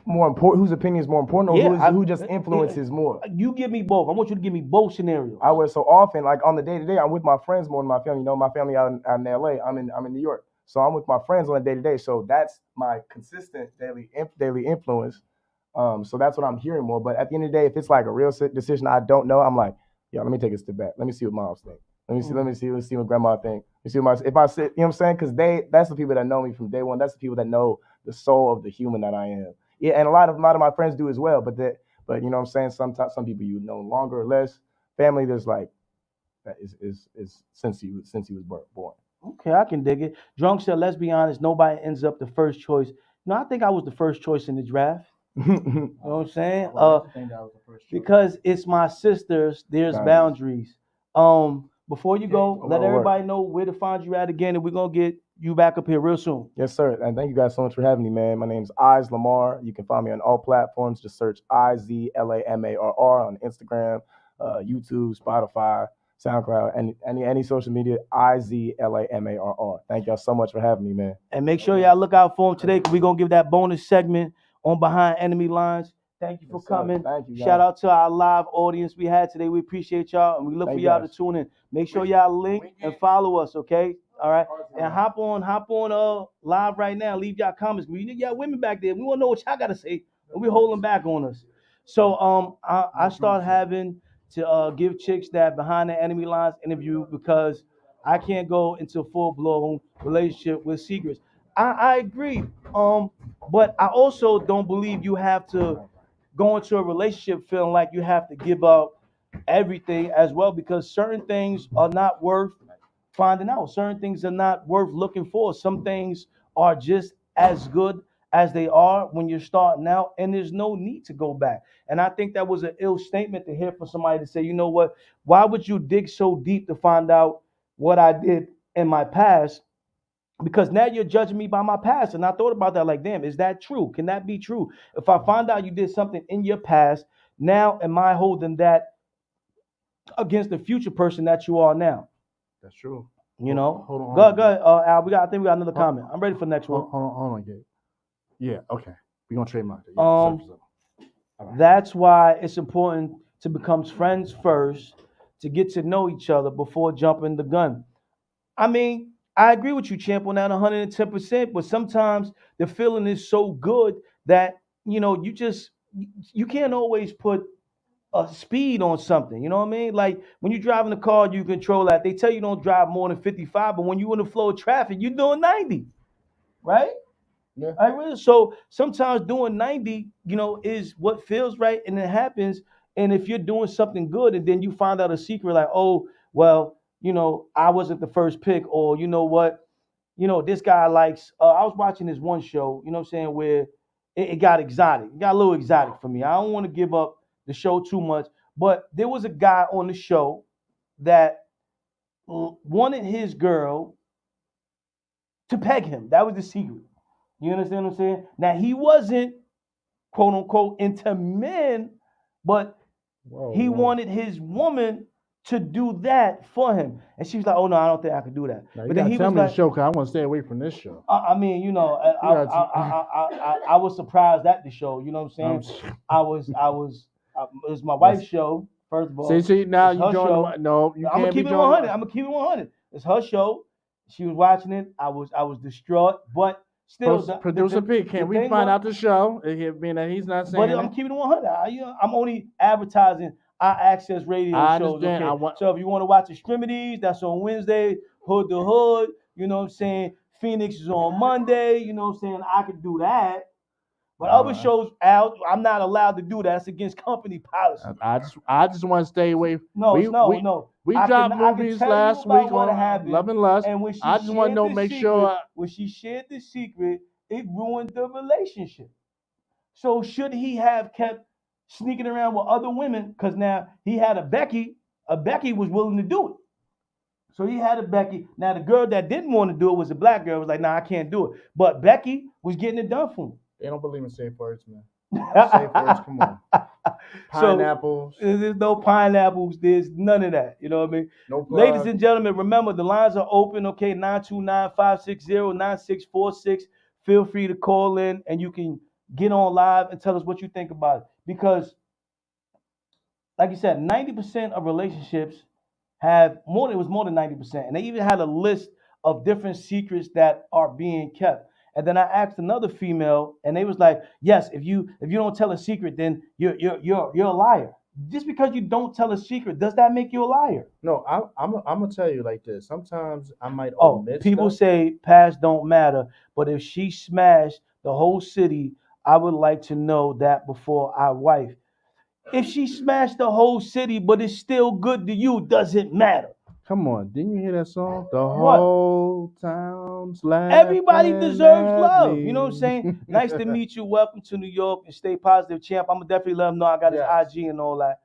more important, whose opinion is more important, or who just influences more? You give me both. I want you to give me both scenarios. I was so often, like on the day-to-day, I'm with my friends more than my family. You know, my family out in LA. I'm in New York. So I'm with my friends on a day-to-day. So that's my consistent daily influence. So that's what I'm hearing more. But at the end of the day, if it's like a real decision I don't know, I'm like, yo, let me take a step back. Let me see what moms think. Let me see what grandma think. Let me see what if I sit, you know what I'm saying? Because that's the people that know me from day one. That's the people that know the soul of the human that I am. Yeah, and a lot of my friends do as well. But you know what I'm saying? Sometimes some people you know longer or less. Family, there's like that is since he was born. Okay, I can dig it. Drunk said, let's be honest, nobody ends up the first choice. No, I think I was the first choice in the draft. You know what I'm saying? I think that was the first choice. Because it's my sisters, there's boundaries. before you go, let everybody know where to find you at again, and we're gonna get you back up here real soon. Yes, sir. And thank you guys so much for having me, man. My name's Iz Lamar. You can find me on all platforms. Just search IZLAMARR on Instagram, YouTube, Spotify, SoundCloud, any social media. IZLAMARR. Thank y'all so much for having me, man. And make sure y'all look out for him today, because we're gonna give that bonus segment on Behind Enemy Lines. Thank you for coming. Thank you, guys. Shout out to our live audience we had today. We appreciate y'all, and we look for y'all to tune in. Make sure y'all link and follow us, okay? All right. And hop on live right now. Leave y'all comments. We got women back there. We want to know what y'all gotta say. And we're holding back on us. So I start having to give chicks that Behind the Enemy Lines interview, because I can't go into a full-blown relationship with secrets. I agree. But I also don't believe you have to go into a relationship feeling like you have to give up everything as well, because certain things are not worth finding out. Certain things are not worth looking for. Some things are just as good as they are when you're starting out, and there's no need to go back. And I think that was an ill statement to hear from somebody to say, you know what, why would you dig so deep to find out what I did in my past? Because now you're judging me by my past. And I thought about that, like, damn, is that true? Can that be true? If I find out you did something in your past, now am I holding that against the future person that you are now? That's true. You know? Hold on. Go ahead, Al. I think we got another comment. I'm ready for the next one. Hold on, Gabe. Yeah, okay. We're going to trademark it. Yeah, right. That's why it's important to become friends first, to get to know each other before jumping the gun. I mean, I agree with you, champ, on that 110%, but sometimes the feeling is so good that, you know, you can't always put a speed on something. You know what I mean? Like when you're driving a car, you control that. They tell you don't drive more than 55, but when you're in the flow of traffic, you're doing 90, right? Yeah. So sometimes doing 90, you know, is what feels right, and it happens. And if you're doing something good and then you find out a secret, like, oh, well, you know, I wasn't the first pick, or you know what, you know, this guy likes, I was watching this one show, you know what I'm saying, where it got exotic. It got a little exotic for me. I don't want to give up the show too much, but there was a guy on the show that wanted his girl to peg him. That was the secret. You understand what I'm saying? Now, he wasn't, quote unquote, into men, but he wanted his woman to do that for him. And she was like, oh, no, I don't think I can do that. Now, but then he tell me like, the show, because I want to stay away from this show. I mean, you know, I was surprised at the show. You know what I'm saying? It was my wife's show, first of all. See, now you join. No, you I'm can't keep be it 100. I'm gonna keep it 100. It's her show. She was watching it. I was distraught, but still. Producer P, can we find out the show? Being that he's not saying. But I'm keeping it 100. I'm only advertising our Access Radio shows. Okay? So if you want to watch Extremities, that's on Wednesday. Hood to Hood, you know what I'm saying? Phoenix is on Monday. You know what I'm saying? I could do that. But other shows out, I'm not allowed to do that. It's against company policy. I just want to stay away. No. We dropped movies last week on Love and Lust. And when I just want to know, make sure. When she shared the secret, it ruined the relationship. So should he have kept sneaking around with other women? Because now he had a Becky. A Becky was willing to do it. So he had a Becky. Now the girl that didn't want to do it was a black girl. Was like, nah, I can't do it. But Becky was getting it done for him. They don't believe in safe words, man. Safe words, come on. Pineapples. So, there's no pineapples. There's none of that. You know what I mean? No plug. Ladies and gentlemen, remember the lines are open. Okay, 929-560-9646. Feel free to call in, and you can get on live and tell us what you think about it. Because, like you said, 90% of relationships have more than 90%, and they even had a list of different secrets that are being kept. And then I asked another female, and they was like, "Yes, if you don't tell a secret, then you're a liar. Just because you don't tell a secret, does that make you a liar?" No, I'm gonna tell you like this. Sometimes I might omit people stuff. say past don't matter, but if she smashed the whole city, I would like to know that before I wife. If she smashed the whole city, but it's still good to you, doesn't matter. Come on, didn't you hear that song? The whole town's laughing. Everybody deserves love. You know what I'm saying? Nice to meet you. Welcome to New York, and stay positive, champ. I'm gonna definitely let him know I got his IG and all that.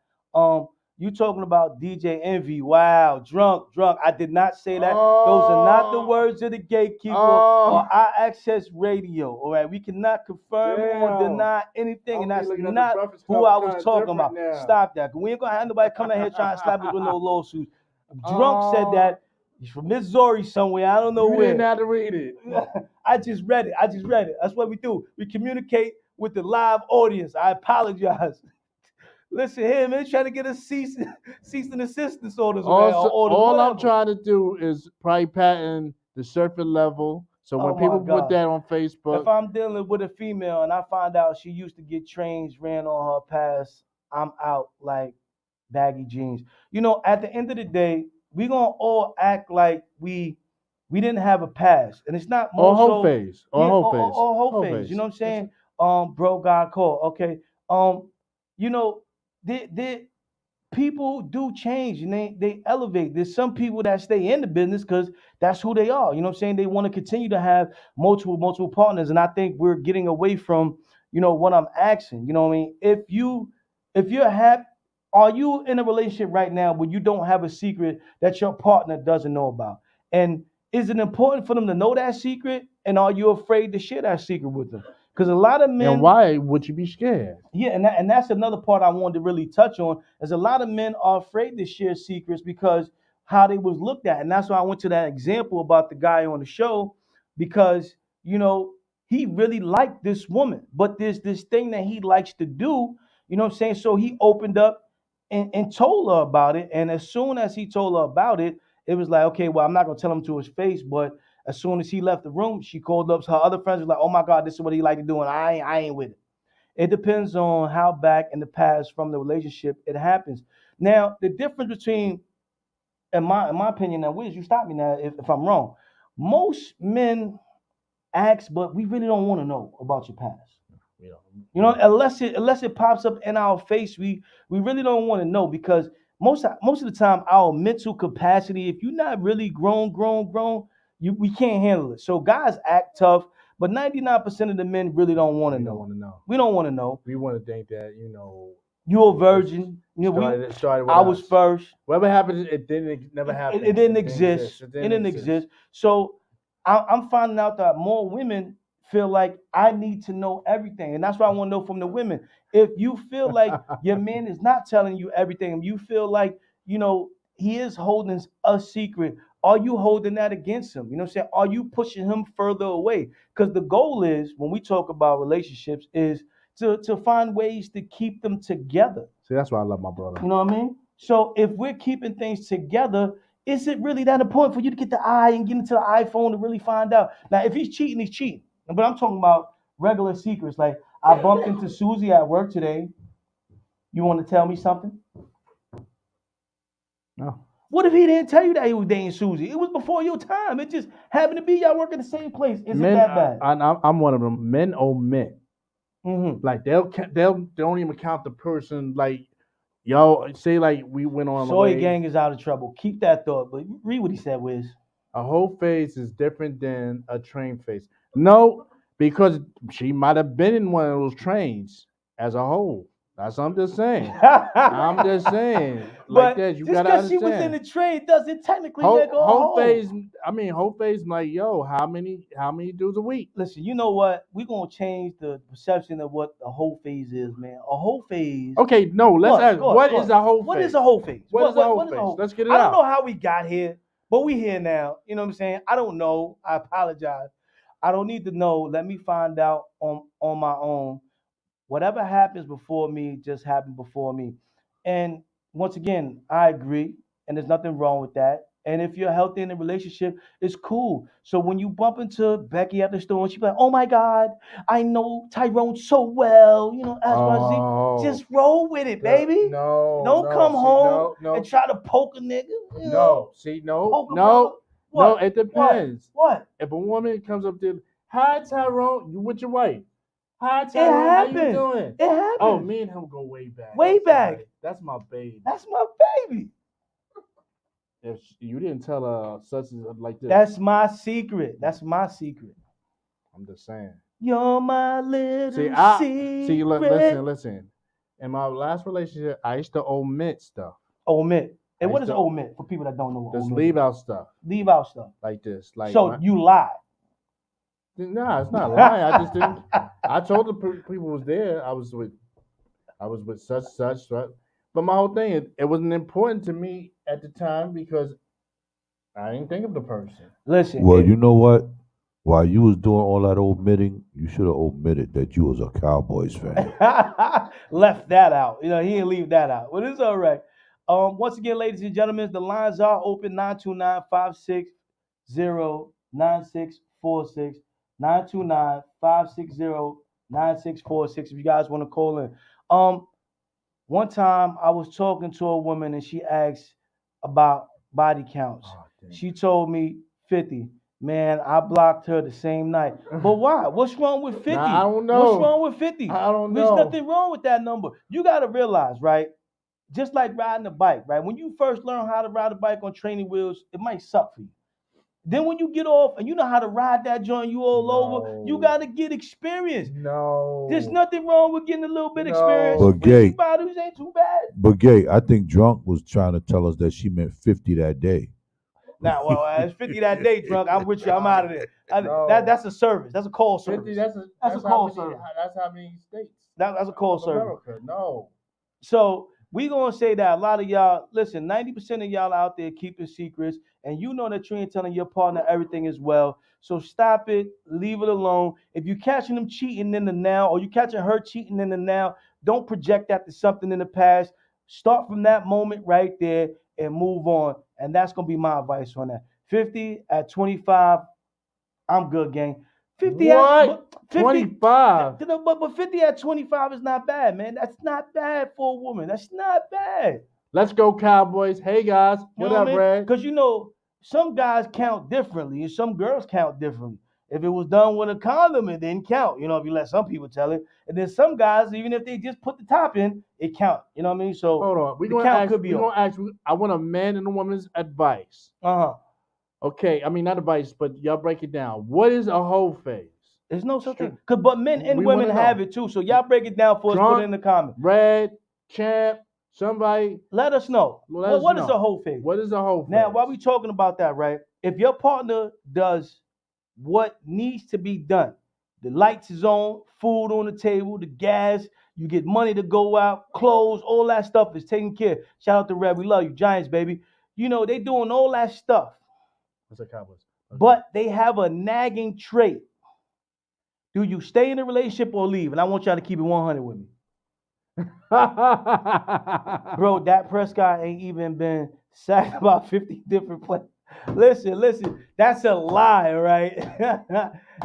You talking about DJ Envy? Wow, drunk. I did not say that. Those are not the words of the gatekeeper or our access radio. All right, we cannot confirm or deny anything, and that's not who I was talking about. Now. Stop that. We ain't gonna have nobody come in here trying to slap us with no lawsuits. Drunk said that. He's from Missouri somewhere. I don't know where. You didn't have to read it. I just read it. That's what we do. We communicate with the live audience. I apologize. Listen here, man, trying to get a cease and assistance orders. All I'm trying to do is probably patent the surface level. So when people put that on Facebook. If I'm dealing with a female and I find out she used to get trains ran on her past, I'm out like baggy jeans. You know, at the end of the day, we gonna all act like we didn't have a past. And it's not more whole phase. Whole phase. You know what I'm saying? Bro, God call. Okay. You know, people do change and they elevate. There's some people that stay in the business because that's who they are. You know what I'm saying? They want to continue to have multiple partners. And I think we're getting away from, you know, what I'm asking. You know what I mean? If you're happy, are you in a relationship right now where you don't have a secret that your partner doesn't know about? And is it important for them to know that secret? And are you afraid to share that secret with them? Because a lot of men. And why would you be scared? Yeah, and that's another part I wanted to really touch on. Is a lot of men are afraid to share secrets because how they was looked at, and that's why I went to that example about the guy on the show, because you know he really liked this woman, but there's this thing that he likes to do. You know what I'm saying? So he opened up and told her about it, and as soon as he told her about it, it was like, okay, well, I'm not gonna tell him to his face, but as soon as he left the room, she called up her other friends, was like, oh my God, this is what he like to do, and I ain't with it. It depends on how back in the past from the relationship it happens. Now, the difference between, in my opinion, now, Wiz, you stop me now if I'm wrong. Most men ask, but we really don't want to know about your past. You know, unless it pops up in our face, we really don't want to know, because most of the time our mental capacity, if you're not really grown, we can't handle it. So guys act tough, but 99% of the men really don't want to know. We don't want to know. We want to think that, you know, you're a virgin. You know, I was first. Whatever happened, it never happened. It didn't exist. It didn't exist. So I'm finding out that more women feel like I need to know everything. And that's what I want to know from the women. If you feel like your man is not telling you everything, and you feel like, you know, he is holding a secret, are you holding that against him? You know what I'm saying? Are you pushing him further away? Because the goal is, when we talk about relationships, is to find ways to keep them together. See, that's why I love my brother. You know what I mean? So if we're keeping things together, is it really that important for you to get the eye and get into the iPhone to really find out? Now, if he's cheating, he's cheating. But I'm talking about regular secrets. Like, I bumped into Susie at work today. You want to tell me something? No. What if he didn't tell you that he was dating Susie? It was before your time. It just happened to be y'all work at the same place. Is it that bad? I'm one of them. Men omit. Mm-hmm. Like they don't even count the person. Like, yo, say like we went on. Soy Gang is out of trouble. Keep that thought, but read what he said, Wiz. A whole phase is different than a train phase. No, because she might have been in one of those trains as a whole. That's what I'm just saying. I'm just saying. Like that, you gotta understand. Just because she was in the train doesn't technically make her whole phase. I mean, whole phase. Like, yo, how many dudes a week? Listen, you know what? We're gonna change the perception of what a whole phase is, man. A whole phase. Okay, no, let's ask. What is a whole phase? What is a whole phase? What is a whole phase? Let's get it out. I don't know how we got here, but we here now. You know what I'm saying? I don't know. I apologize. I don't need to know. Let me find out on my own. Whatever happens before me just happened before me. And once again, I agree, and there's nothing wrong with that. And if you're healthy in a relationship, it's cool. So when you bump into Becky at the store and she's like, oh my God, I know Tyrone so well, you know, XYZ. Just roll with it, baby. Don't come home and try to poke a nigga. No, it depends. What? If a woman comes up to, hi Tyrone, you with your wife? Hi, Tyrone, how you doing? It happened. Oh, me and him go way back. That's my baby. That's my baby. If you didn't tell her such as like this. That's my secret. I'm just saying. You're my little secret. Listen. In my last relationship, I used to omit stuff. Omit. And what is omit for people that don't know? Just leave out stuff. Leave out stuff. Like this. Like so you lie. Nah, it's not lying. I just didn't. I told the people was there. I was with such. But my whole thing, it wasn't important to me at the time because I didn't think of the person. Listen. Well, you know what? While you was doing all that omitting, you should have omitted that you was a Cowboys fan. Left that out. You know, he didn't leave that out. But it's all right. Once again, ladies and gentlemen, the lines are open 929-560-9646. 929-560-9646 if you guys want to call in. One time I was talking to a woman and she asked about body counts. She told me 50. Man, I blocked her the same night. But why? What's wrong with 50? I don't know. What's wrong with 50? I don't know. There's nothing wrong with that number. You got to realize, right? Just like riding a bike, right? When you first learn how to ride a bike on training wheels, it might suck for you. Then when you get off and you know how to ride that joint, you all over, you got to get experience. No. There's nothing wrong with getting a little bit experience. But gay, bodies ain't too bad. But gay, I think Drunk was trying to tell us that she meant 50 that day. Nah, well, it's 50 that day, Drunk. I'm with you. I'm out of there. That's a service. That's a call service. 50, that's a call service. That's how many states. That's a call service. America. No. So we gonna say that a lot of y'all, listen, 90% of y'all out there keeping secrets, and you know that you ain't telling your partner everything as well. So stop it, leave it alone. If you're catching them cheating in the now, or you catching her cheating in the now, don't project that to something in the past. Start from that moment right there and move on. And that's gonna be my advice on that. 50 at 25, I'm good, gang. 50 what? At 50, 25. But 50 at 25 is not bad, man. That's not bad for a woman. That's not bad. Let's go, Cowboys. Hey, guys. What up, Red? Because, you know, some guys count differently and some girls count differently. If it was done with a condom, it didn't count. You know, if you let some people tell it. And then some guys, even if they just put the top in, it count. You know what I mean? So hold on. We're gonna ask. I want a man and a woman's advice. Okay. I mean, not advice, but y'all break it down. What is a whole phase? There's no such thing. But men and women have it too. So y'all break it down for us. Put it in the comments. Red, Champ, somebody. Let us know. What is a whole phase? What is a whole phase? Now, while we talking about that, right? If your partner does what needs to be done, the lights is on, food on the table, the gas, you get money to go out, clothes, all that stuff is taken care of. Shout out to Red. We love you. Giants, baby. You know, they doing all that stuff. What's that, Cowboys? Okay. But they have a nagging trait. Do you stay in a relationship or leave? And I want y'all to keep it 100 with me. Bro, Dak Prescott ain't even been sacked about 50 different plays. Listen, that's a lie, right?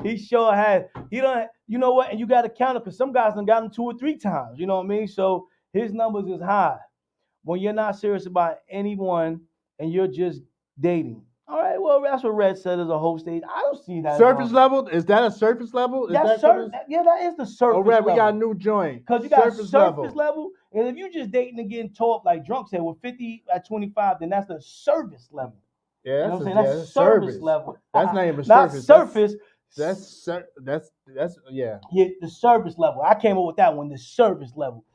He sure has. He don't. You know what? And you got to count it because some guys done got him 2 or 3 times. You know what I mean? So his numbers is high. When you're not serious about anyone and you're just dating. All right, well, that's what Red said as a whole stage. I don't see that. Surface level? Is that a surface level? Yeah, that is the surface level. Red, we got a new joint. Because you got surface level. And if you just dating and getting taught, like Drunk said, with 50 at 25, then that's the service level. Yeah, you know what I'm saying? That's service level. That's not even not surface. That's yeah. Yeah, the service level. I came up with that one, the service level.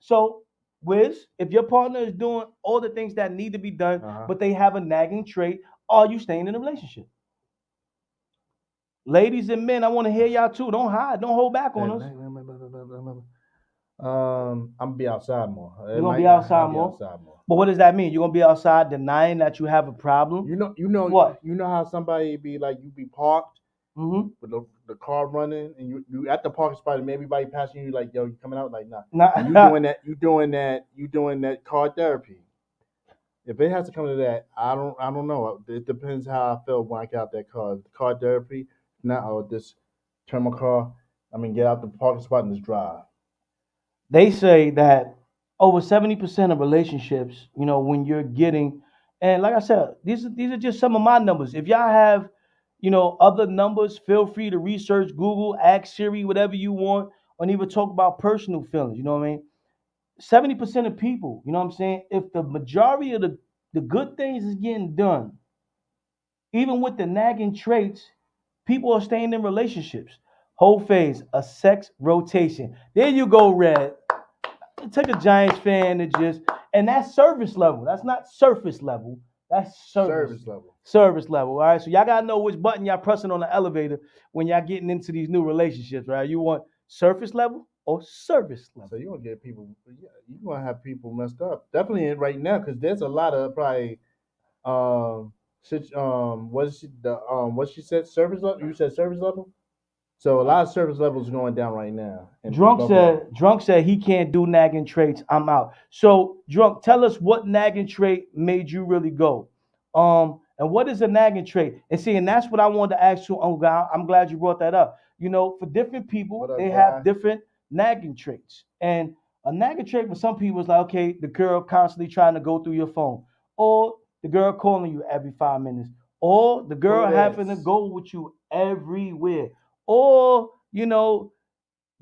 So WIZZ, if your partner is doing all the things that need to be done, but they have a nagging trait, are you staying in a relationship? Ladies and men, I want to hear y'all too. Don't hide. Don't hold back on us. I'm gonna be outside more. You're gonna be outside more? But what does that mean? You're gonna be outside denying that you have a problem? You know what? You know how somebody be like, you be parked with the car running, and you at the parking spot, and everybody passing you like, yo, you coming out? Like, nah. You doing that car therapy. If it has to come to that, I don't know. It depends how I feel when I get out that car. The car therapy, just turn my car. Get out the parking spot and just drive. They say that over 70% of relationships, when you're getting, and like I said, these are just some of my numbers. If y'all have, other numbers, feel free to research, Google, ask Siri, whatever you want, or even talk about personal feelings. You know what I mean? 70% of people, you know what I'm saying? If the majority of the good things is getting done, even with the nagging traits, people are staying in relationships. Whole phase, a sex rotation. There you go, Red. Take a Giants fan and And that's service level. That's not surface level. That's service level. Service level. All right. So y'all gotta know which button y'all pressing on the elevator when y'all getting into these new relationships, right? You want surface level or service level? So you're gonna get people. Yeah, you're gonna have people messed up. Definitely right now, because there's a lot of probably what she said, service level. You said service level. So a lot of service levels are going down right now. Drunk said he can't do nagging traits. I'm out. So Drunk, tell us what nagging trait made you really go. And what is a nagging trait? And see, and that's what I wanted to ask you. I'm glad you brought that up. You know, for different people, they have different nagging traits. And a nagging trait for some people is like, okay, the girl constantly trying to go through your phone, or the girl calling you every 5 minutes, or the girl having to go with you everywhere, or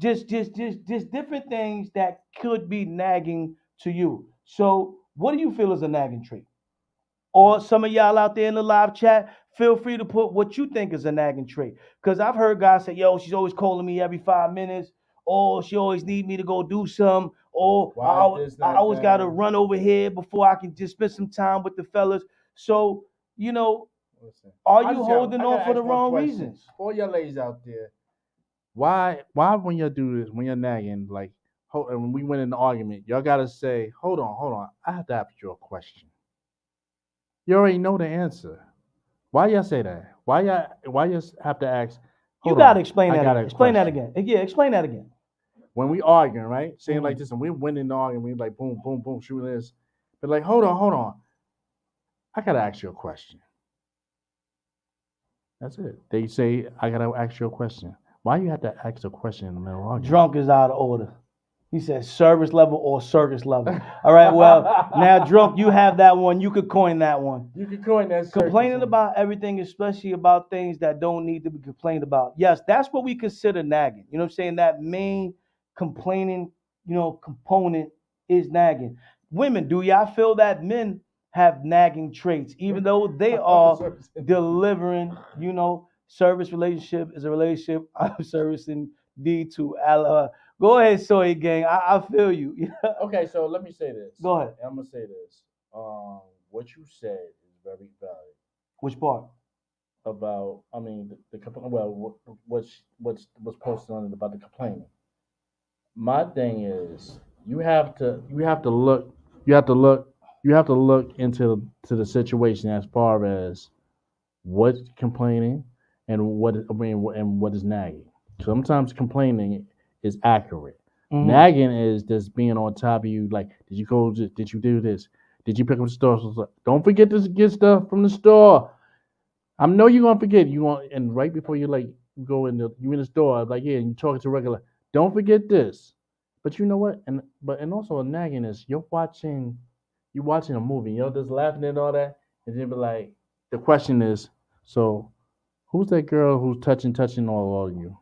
just different things that could be nagging to you. So what do you feel is a nagging trait? Or some of y'all out there in the live chat, feel free to put what you think is a nagging trait. Because I've heard guys say, yo, she's always calling me every 5 minutes, or she always need me to go do something, or I always got to run over here before I can just spend some time with the fellas. So, are you holding on for the wrong reasons? For your ladies out there, why when you do this, when you're nagging, like, and when we went in the argument, y'all gotta say, hold on, I have to ask you a question. You already know the answer. Why y'all say that? Why you have to ask? You gotta explain that. Explain that again. Yeah, explain that again. When we arguing, right? Saying like this, and we went in the argument, we like boom, boom, boom, shooting this. But like, hold on. I gotta ask you a question. That's it. They say I gotta ask you a question. Why you have to ask a question in the middle of argument? Drunk is out of order. He said service level or circus level. All right, well, now Drunk, you have that one. You could coin that one. You could coin that. Complaining about everything, especially about things that don't need to be complained about. Yes, that's what we consider nagging. You know what I'm saying? That main complaining, component is nagging. Women, do y'all feel that men have nagging traits, even though they are delivering, service relationship is a relationship. I'm servicing D to Allah. Go ahead, Soy Gang. I feel you. Okay, so let me say this. Go ahead. I'm gonna say this. What you said is very valid. Which part? About, what's posted on it about the complaining. My thing is, you have to look into the situation as far as what's complaining and what is nagging. Sometimes complaining is accurate. Mm-hmm. Nagging is just being on top of you. Like, did you do this? Did you pick up the store? Don't forget to get stuff from the store. I know you're gonna forget. And right before you go in the store, like, yeah, and you talking to regular. Don't forget this. But you know what? And also a nagging is you're watching a movie. You're just laughing at all that, and then be like, the question is, so who's that girl who's touching all of you?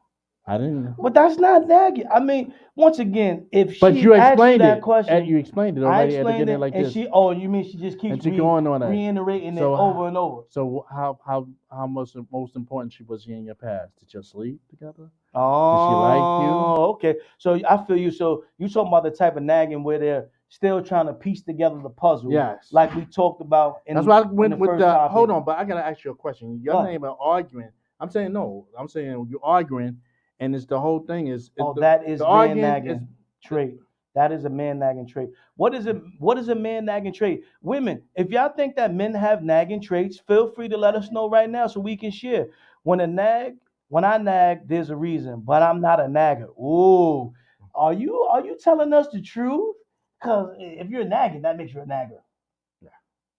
I didn't know. But that's not nagging. I mean, once again, if but she you asked explained you that it, question, you explained it already at the beginning, like and this. you mean she just keeps going on that. reiterating it over and over? So how most important was she in your past? Did you sleep together? Oh, did she like you? Okay. So I feel you. So you talking about the type of nagging where they're still trying to piece together the puzzle. Yes. Like we talked about. That's why I went with the. Topic. Hold on, but I gotta ask you a question. Your name is arguing. I'm saying no. I'm saying you're arguing. And it's the whole thing is. That is man nagging trait. That is a man nagging trait. What is a man nagging trait? Women, if y'all think that men have nagging traits, feel free to let us know right now so we can share. When I nag, there's a reason, but I'm not a nagger. Ooh, are you telling us the truth? Because if you're nagging, that makes you a nagger. Yeah.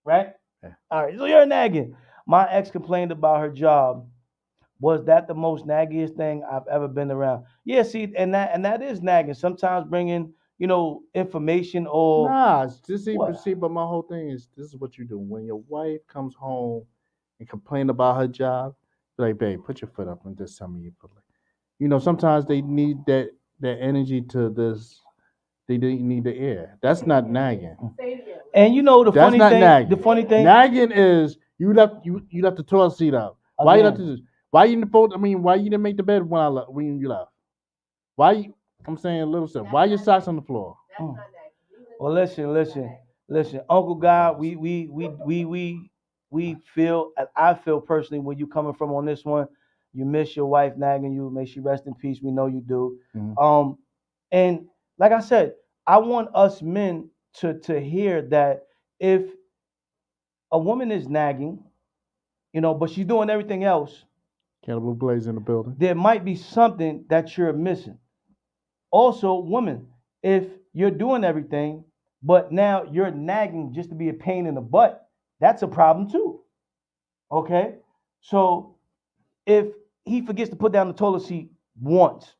Right? Yeah. All right. So you're nagging. My ex complained about her job. Was that the most naggiest thing I've ever been around? Yeah, see, and that is nagging. Sometimes bringing, information or but my whole thing is this is what you do when your wife comes home and complain about her job. Be like, babe, put your foot up and just tell me you put like, sometimes they need that energy to this. They need the air. That's not nagging. And the funny thing, nagging is you left the toilet seat up. Why you left this? Why you didn't make the bed when you left? I'm saying little stuff. Why your socks on the floor? Well, listen. Listen, Uncle God, we feel, I feel personally, where you coming from on this one. You miss your wife nagging you. May she rest in peace. We know you do. And like I said, I want us men to hear that if a woman is nagging, but she's doing everything else, Cannibal Blaze in the building. there might be something that you're missing. Also, woman, if you're doing everything, but now you're nagging just to be a pain in the butt, that's a problem too. Okay? So if he forgets to put down the toilet seat once,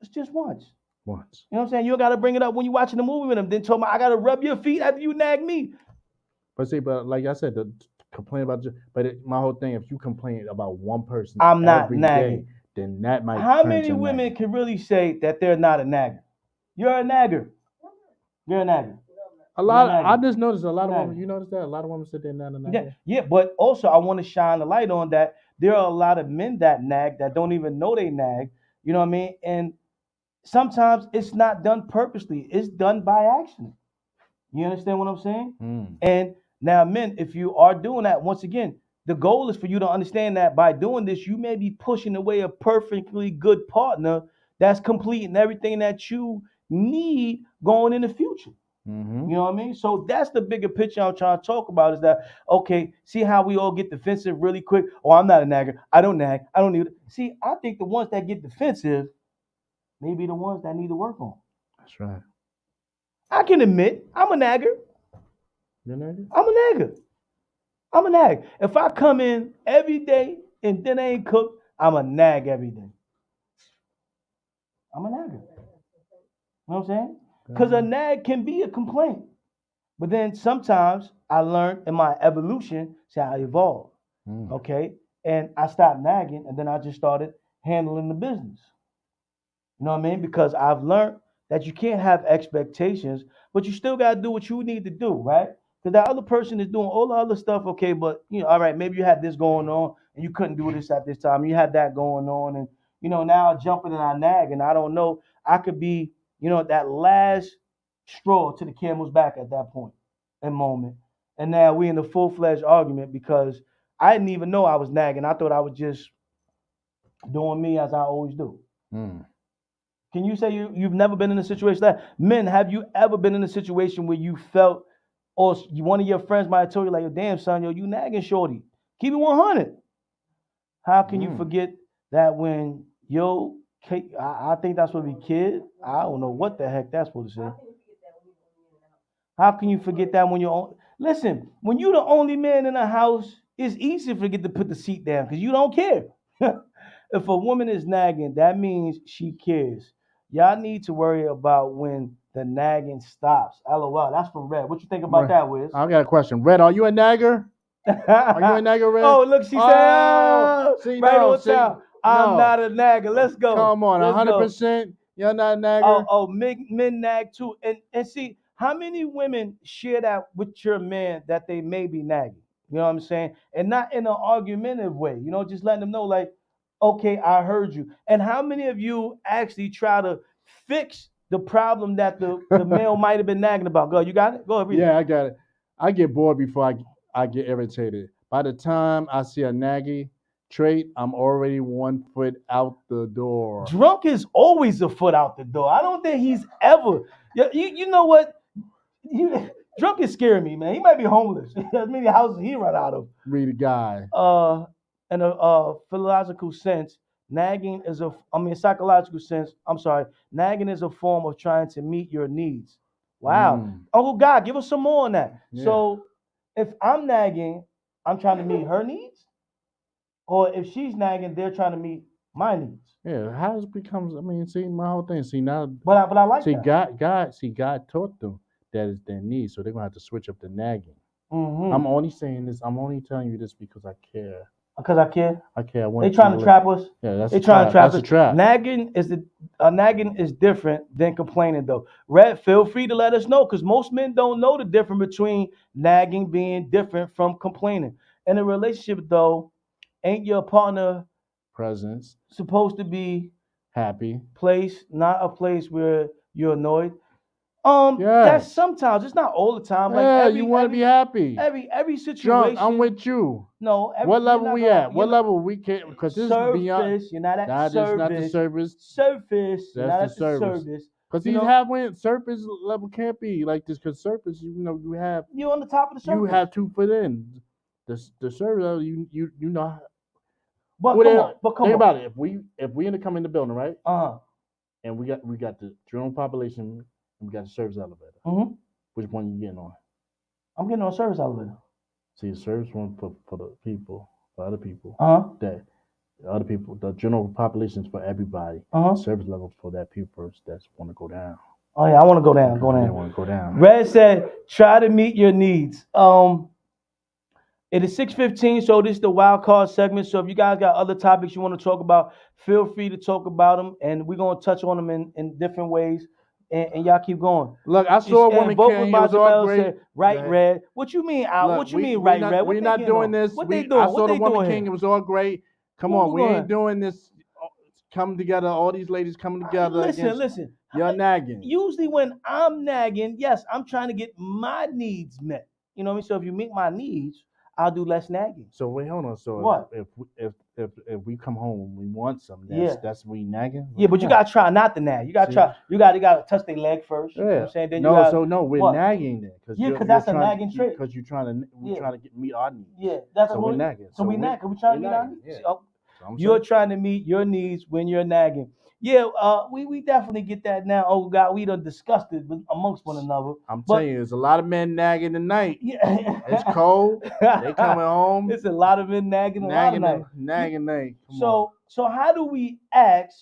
it's just once. Once. You know what I'm saying? You got to bring it up when you're watching the movie with him. Then tell me, I got to rub your feet after you nag me. But see, like I said, the complain about, my whole thing, if you complain about one person I'm not every nagging. day, then that might. How many women can really say that they're not a nagger? You're a nagger. You're a nagger. I just noticed a lot of women. You notice that a lot of women said they're not a nagger. Yeah, but also I want to shine a light on that. There are a lot of men that nag that don't even know they nag. You know what I mean? And sometimes it's not done purposely. It's done by accident. You understand what I'm saying? And now, men, if you are doing that, once again, the goal is for you to understand that by doing this, you may be pushing away a perfectly good partner that's completing everything that you need going in the future. You know what I mean? So that's the bigger picture I'm trying to talk about, is that, okay, see how we all get defensive really quick? Oh, I'm not a nagger. I don't nag. I don't need it. See, I think the ones that get defensive may be the ones that need to work on. That's right. I can admit I'm a nagger. You're a nagger? I'm a nagger. I'm a nag. If I come in every day and dinner ain't cooked, I'm a nag every day. I'm a nagger. You know what I'm saying? Because a nag can be a complaint. But then sometimes I learned in my evolution, see, I evolved. Okay? And I stopped nagging, and then I just started handling the business. You know what I mean? Because I've learned that you can't have expectations, but you still got to do what you need to do, right? Because that other person is doing all the other stuff, okay, but, all right, maybe you had this going on, and you couldn't do this at this time. You had that going on, and, now I jump in and I nag, and I don't know. I could be, that last straw to the camel's back at that point and moment. And now we in a full-fledged argument because I didn't even know I was nagging. I thought I was just doing me as I always do. Can you say you've never been in a situation like that? Men, have you ever been in a situation where you felt, or one of your friends might have told you, like, damn, son, you nagging shorty. Keep it 100. How can you forget that when I think that's what we kid. I don't know what the heck that's supposed to say. How can you forget that when you're listen, when you're the only man in the house, it's easy to forget to put the seat down because you don't care. If a woman is nagging, that means she cares. Y'all need to worry about when the nagging stops. LOL. That's from Red. What you think about that, Wiz? I got a question. Red, are you a nagger? Are you a nagger, Red? Oh, look, she said, right on time. I'm not a nagger. Let's go. Come on, 100%. You're not a nagger. Men nag too. And see, how many women share that with your man that they may be nagging? You know what I'm saying? And not in an argumentative way. Just letting them know, like, okay, I heard you. And how many of you actually try to fix the problem that the male might have been nagging about? Go, you got it? Go ahead. Yeah, I got it. I get bored before I get irritated. By the time I see a naggy trait, I'm already 1 foot out the door. Drunk is always a foot out the door. I don't think he's ever. You know what? Drunk is scaring me, man. He might be homeless. How many houses he run out of? Read a guy. In a philosophical sense, nagging is psychological sense, nagging is a form of trying to meet your needs. Wow. Uncle God, give us some more on that. Yeah. So if I'm nagging, I'm trying to meet her needs? Or if she's nagging, they're trying to meet my needs? Yeah, how it becomes, see, my whole thing, see, now. But I like that. God taught them that is their need, so they're going to have to switch up the nagging. I'm only saying this, I'm only telling you this because I care. Because I care. I care. They trying to trap us. Yeah, that's they trying to trap us. That's a trap. Nagging is different than complaining, though. Red, feel free to let us know, because most men don't know the difference between nagging being different from complaining. In a relationship, though, ain't your partner presence supposed to be happy place, not a place where you're annoyed? That's sometimes. It's not all the time. Like you want to be happy. Every situation. Drunk, I'm with you. No. What level we at? What level we can't? Because this is beyond. You're not at that service. is not the service. Surface. You're not That's at the service. Because he's halfway. Surface level can't be like this. Because surface, you have. You're on the top of the surface. You have 2 foot in. The service level, you know. But think about it. If we end up coming in the building, right? And we got the general population and we got the service elevator. Mm-hmm. Which one you getting on? I'm getting on a service elevator. See, the service one for the people, for other people. That the other people, the general population is for everybody. Service levels for that people that want to go down. Oh yeah, I want to go down. Go down. They want to go down. Red said, "Try to meet your needs." It is 6:15, so this is the wild card segment. So if you guys got other topics you want to talk about, feel free to talk about them, and we're gonna touch on them in different ways. And y'all keep going. Look, I saw a woman came. It was all great. Said, right, Red. What you mean, Al? Look, what you mean, right, Red? We're not doing this. What they doing? I saw the woman king. It was all great. Come on, we ain't doing this. Come together. All these ladies coming together. Listen. You're nagging. Usually when I'm nagging, yes, I'm trying to get my needs met. You know what I mean? So if you meet my needs, I'll do less nagging. So wait, hold on. So what? If we come home and we want something, that's we nagging. Yeah, but you gotta try not to nag. You gotta try. You gotta touch their leg first. Yeah. You know what I'm saying? Then we're nagging then. Because that's a nagging trick. Because you're trying to meet our needs. Yeah, that's so we're nagging. So we nag. We're trying to meet our needs. Yeah. So you're trying to meet your needs when you're nagging. Yeah, we definitely get that now. Oh God, we done discussed it amongst one another. I'm telling you, there's a lot of men nagging tonight. Yeah. It's cold. They coming home. It's a lot of men nagging night. Nagging night. So how do we ask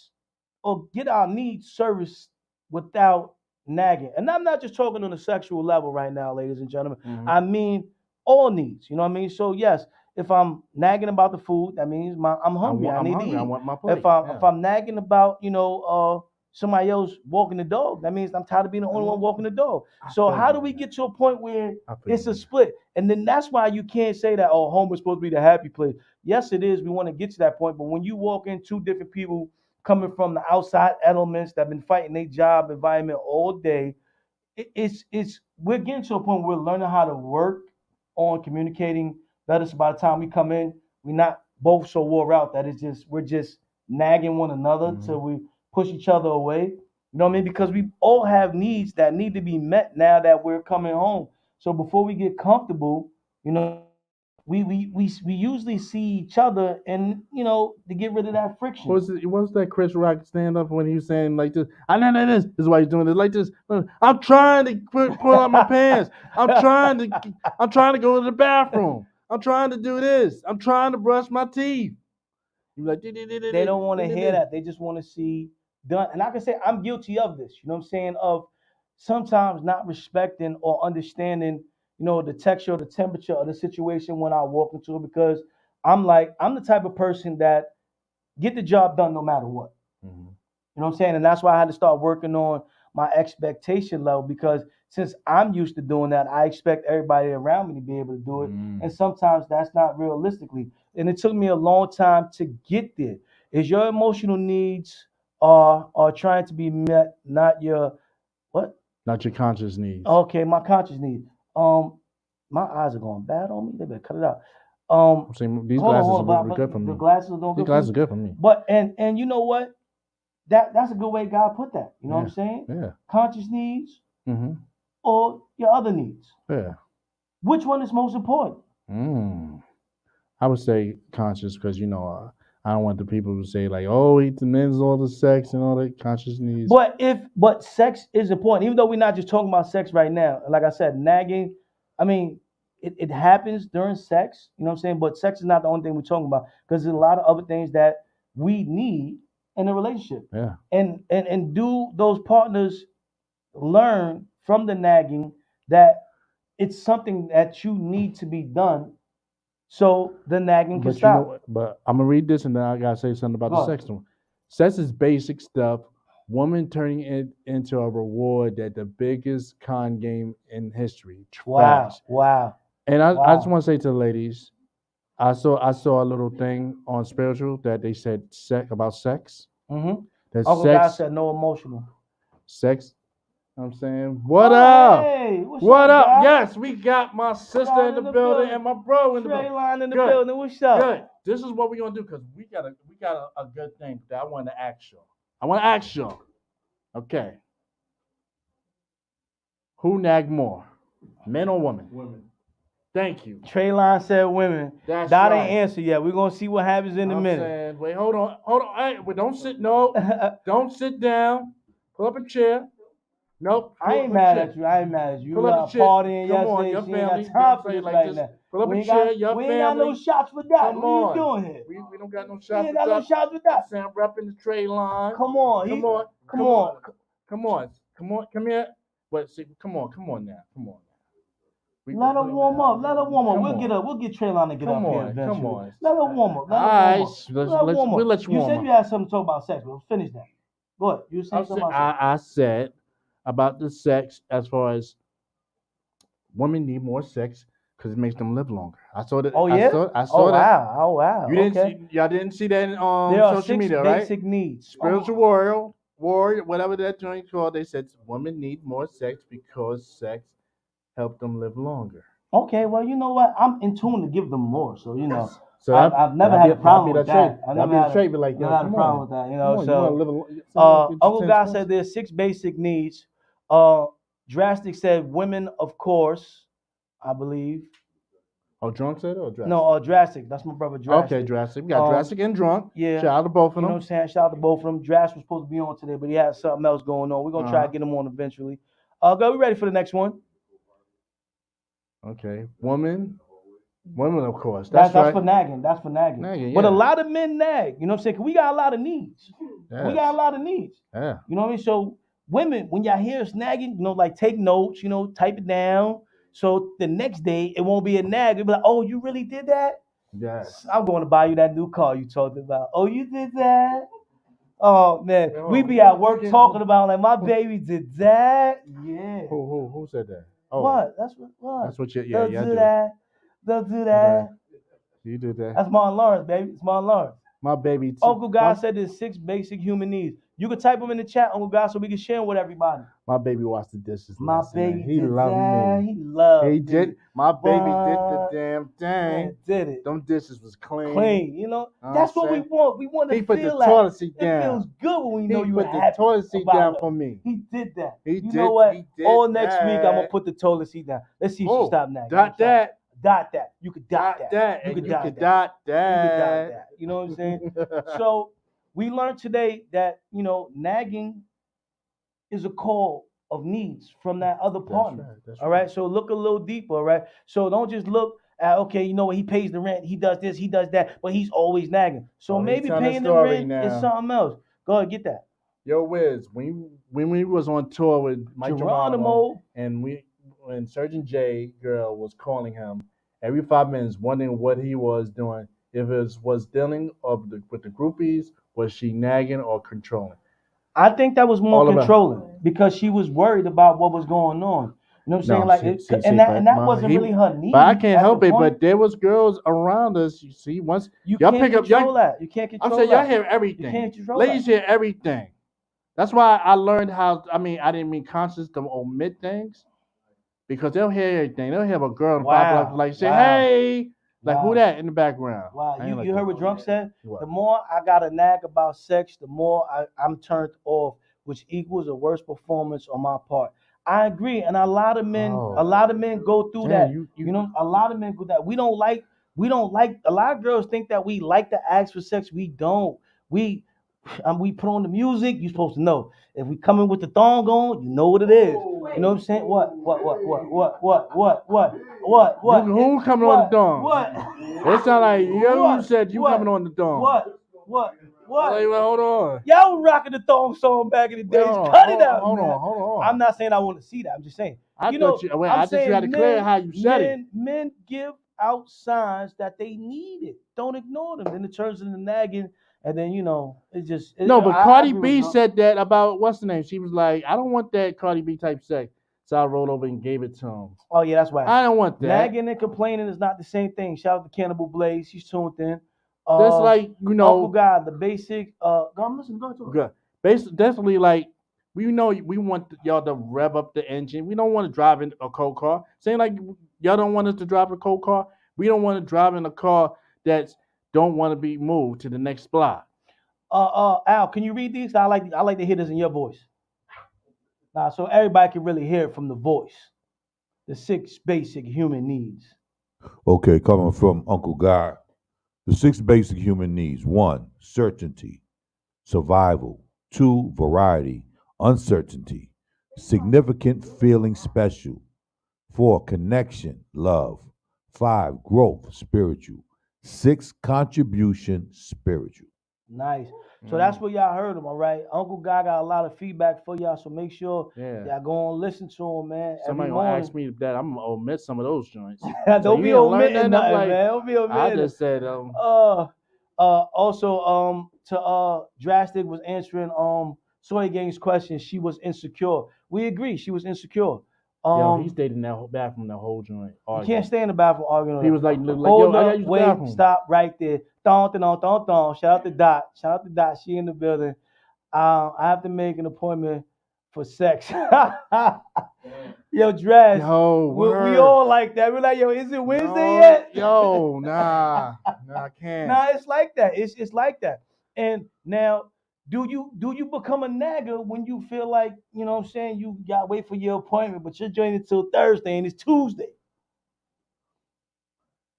or get our needs serviced without nagging? And I'm not just talking on a sexual level right now, ladies and gentlemen. Mm-hmm. I mean all needs. You know what I mean? So yes, if I'm nagging about the food, that means I'm hungry. I need to eat. I want my plate. If I'm nagging about, somebody else walking the dog, that means I'm tired of being the only one walking the dog. So how do we get to a point where it's a split? And then that's why you can't say that, home is supposed to be the happy place. Yes, it is. We want to get to that point. But when you walk in two different people coming from the outside elements that have been fighting their job environment all day, we're getting to a point where we're learning how to work on communicating better. So by the time we come in, we're not both so wore out that we're just nagging one another till we push each other away. You know what I mean? Because we all have needs that need to be met now that we're coming home. So before we get comfortable, we usually see each other and to get rid of that friction. What's that Chris Rock stand up when he was saying like this? I know this. This is why he's doing this like this. I'm trying to pull out my pants. I'm trying to go to the bathroom. I'm trying to do this. I'm trying to brush my teeth. You're like, they don't want to hear that. They just want to see done. And I can say I'm guilty of this. You know what I'm saying? Of sometimes not respecting or understanding, the texture or the temperature of the situation when I walk into it, because I'm the type of person that get the job done no matter what. Mm-hmm. You know what I'm saying? And that's why I had to start working on my expectation level, because since I'm used to doing that, I expect everybody around me to be able to do it. And sometimes that's not realistically. And it took me a long time to get there. Is your emotional needs are trying to be met, not your what? Not your conscious needs. Okay, my conscious needs. My eyes are going bad on me. They better cut it out. I'm saying these glasses are good for me. The glasses are these glasses are good for me. But and you know what? That's a good way God put that. You know what I'm saying? Yeah. Conscious needs or your other needs. Yeah. Which one is most important? I would say conscious, because I don't want the people to say like, oh, he demands all the sex and all that. Conscious needs. But sex is important, even though we're not just talking about sex right now. Like I said, nagging. I mean, it happens during sex. You know what I'm saying? But sex is not the only thing we're talking about, because there's a lot of other things that we need in a relationship. Yeah. And do those partners learn from the nagging that it's something that you need to be done, so the nagging can stop. But I'm gonna read this and then I gotta say something about the sex one. Sex is basic stuff. Woman turning it into a reward that the biggest con game in history. Wow. And I just want to say to the ladies, I saw a little thing on spiritual that they said about sex. Mm-hmm. That Uncle God said no emotional. Sex I'm saying, what up? Hey, what up? guy? Yes, we got my sister in the building and my bro in the building. Line in the Good. building. What's up? Good. This is what we're gonna do because we got a good thing that I want to ask you. I want to ask you. Okay. Who nag more, men or women? Women. Thank you. Trayline said women. That's that right. ain't answer yet. We're gonna see what happens in a minute. Saying, wait, hold on. Hey, wait, don't sit. No, don't sit down. Pull up a chair. Nope. I ain't mad at you. I ain't mad at you. Pull up a chair. Partying Come on, yesterday. your She family. ain't got time for this like right this. now. Pull up a chair. Your family. We ain't got no shots for that. Come What on. are you doing here? We don't got no shots. We ain't got no shots with that. I'm repping the trade line. Come on. Come on. Come here. But see, come on now. Let her warm up. We'll get Trayline to get up here eventually. Come on. Let her warm up. We'll let you You warm said up. you had something to talk about sex. We'll finish that. Go ahead. You were saying something about sex. I said about the sex as far as women need more sex because it makes them live longer. I saw that. Oh yeah. I saw that. Oh wow. Y'all didn't see that in there are social media, right? Basic needs. Spiritual warrior, whatever that joint called. They said women need more sex because sex help them live longer. Okay, well, you know what? I'm in tune to give them more, so you know. So I've never had a problem with that. I've never had a problem with that, you know. So, Uncle Guy said there's 6 basic needs. Drastic said women, of course, I believe. Oh, Drunk said it or Drastic? No, Drastic. That's my brother, Drastic. Okay, Drastic. We got Drastic and Drunk. Yeah. Shout out to both of them. You know what I'm saying? Shout out to both of them. Drastic was supposed to be on today, but he had something else going on. We're going to try to get him on eventually. Go, we ready for the next one? Okay. Women, of course. That's right. for nagging. That's for nagging. Yeah. But a lot of men nag. You know what I'm saying? 'Cause we got a lot of needs. Yes. We got a lot of needs. Yeah. You know what I mean? So women, when y'all hear us nagging, you know, like take notes, you know, type it down. So the next day it won't be a nag. It'll be like, oh, you really did that? Yes. I'm going to buy you that new car you talked about. Oh, you did that? Oh man, we be at work talking about like my baby did that. Yeah. Who said that? Oh, what? That's what you. Yeah, Don't do that. Don't do that. Okay. You do that. That's Martin Lawrence, baby. It's Martin Lawrence. My baby. Uncle Guy said there's 6 basic human needs. You can type them in the chat, Uncle Guy, so we can share them with everybody. My baby washed the dishes. My baby He did loved that. me. He loved He did. me. My baby did the damn thing. Man, did it. Them dishes was clean. Clean, you know. That's what we want. We want to he feel put the like toilet seat down. It feels good when we know you put happy the toilet seat down it. for me. He did that. He you did, know what? He did All next week, I'm gonna that. put the toilet seat down. Let's see if she stop nagging. Dot that. Dot that. You could dot that. You could dot dot that. You know what I'm saying? So we learned today that, you know, nagging is a call of needs from that other partner. That's all right. So look a little deeper. All right. So don't just look at, okay, you know what, he pays the rent, he does this, he does that, but he's always nagging. So maybe paying the rent is something else. Go ahead, get that. Yo, WIZZ, when we was on tour with Mike Geronimo and when Surgeon J girl was calling him every 5 minutes, wondering what he was doing, if it was dealing with the groupies, was she nagging or controlling? I think that was more controlling because she was worried about what was going on. You know what I'm saying? That wasn't really her need. But I can't help it. But there was girls around us. You see, once y'all pick up, you can't control. I'm saying y'all hear everything. You can't control. Ladies hear everything. That's why I learned how. I mean, I didn't mean conscious to omit things because they'll hear everything. They'll hear a girl in 5 blocks like say, "Hey." Like who that in the background? Wow, you heard what Drunk said? What? The more I got a nag about sex, the more I'm turned off, which equals a worse performance on my part. I agree, and a lot of men go through that. You know, a lot of men go that. We don't like. A lot of girls think that we like to ask for sex. We don't. We put on the music. You're supposed to know. If we come in with the thong on, you know what it is. You know what I'm saying? What? Who coming on the thong? What? It sound like you said you coming on the thong. What? Wait, hold on. Y'all rocking the thong song back in the days. Cut it out. Hold on. I'm not saying I want to see that. I'm just saying. I thought you had to clear how you said it. Men give out signs that they need it. Don't ignore them. Then it turns into nagging. And then, you know, but Cardi B said that about, what's the name? She was like, I don't want that Cardi B type sex. So I rolled over and gave it to him. Oh, yeah, that's why. I don't want that. Nagging and complaining is not the same thing. Shout out to Cannibal Blaze. She's tuned in. That's like, you know. Uncle God, the basic. I'm listening. Go ahead. Good. Basically, like, We know we want y'all to rev up the engine. We don't want to drive in a cold car. Saying like y'all don't want us to drive a cold car. We don't want to drive in a car that don't want to be moved to the next block. Al, can you read these? I like to hear this in your voice. Nah, so everybody can really hear it from the voice. The 6 basic human needs. Okay, coming from Uncle Guy. The 6 basic human needs. 1, certainty, survival. 2, variety, uncertainty, significant feeling special. 4, connection, love. 5, growth, spiritual. 6, contribution, spiritual. Nice. So that's what y'all heard him, all right? Uncle Guy got a lot of feedback for y'all, so make sure y'all go and listen to him, man. Somebody gonna ask me that. I'm gonna omit some of those joints. Don't be omitting nothing, like, man. Don't be omitting. I just said also to Drastic was answering Soy Gang's question. She was insecure. We agree, she was insecure. Yo, he stayed in that bathroom the whole joint. You can't stay in the bathroom arguing. He was like, hold yo, up, wait, stop right there. Shout out to Dot. Shout out to Dot. She in the building. I have to make an appointment for sex. Yo, Dress. Yo, we all like that. We're like, yo, is it Wednesday yet? Yo, nah, I can't. Nah, it's like that. It's like that. And now, do you become a nagger when you feel like, you know what I'm saying, you gotta wait for your appointment, but you're joining until Thursday and it's Tuesday?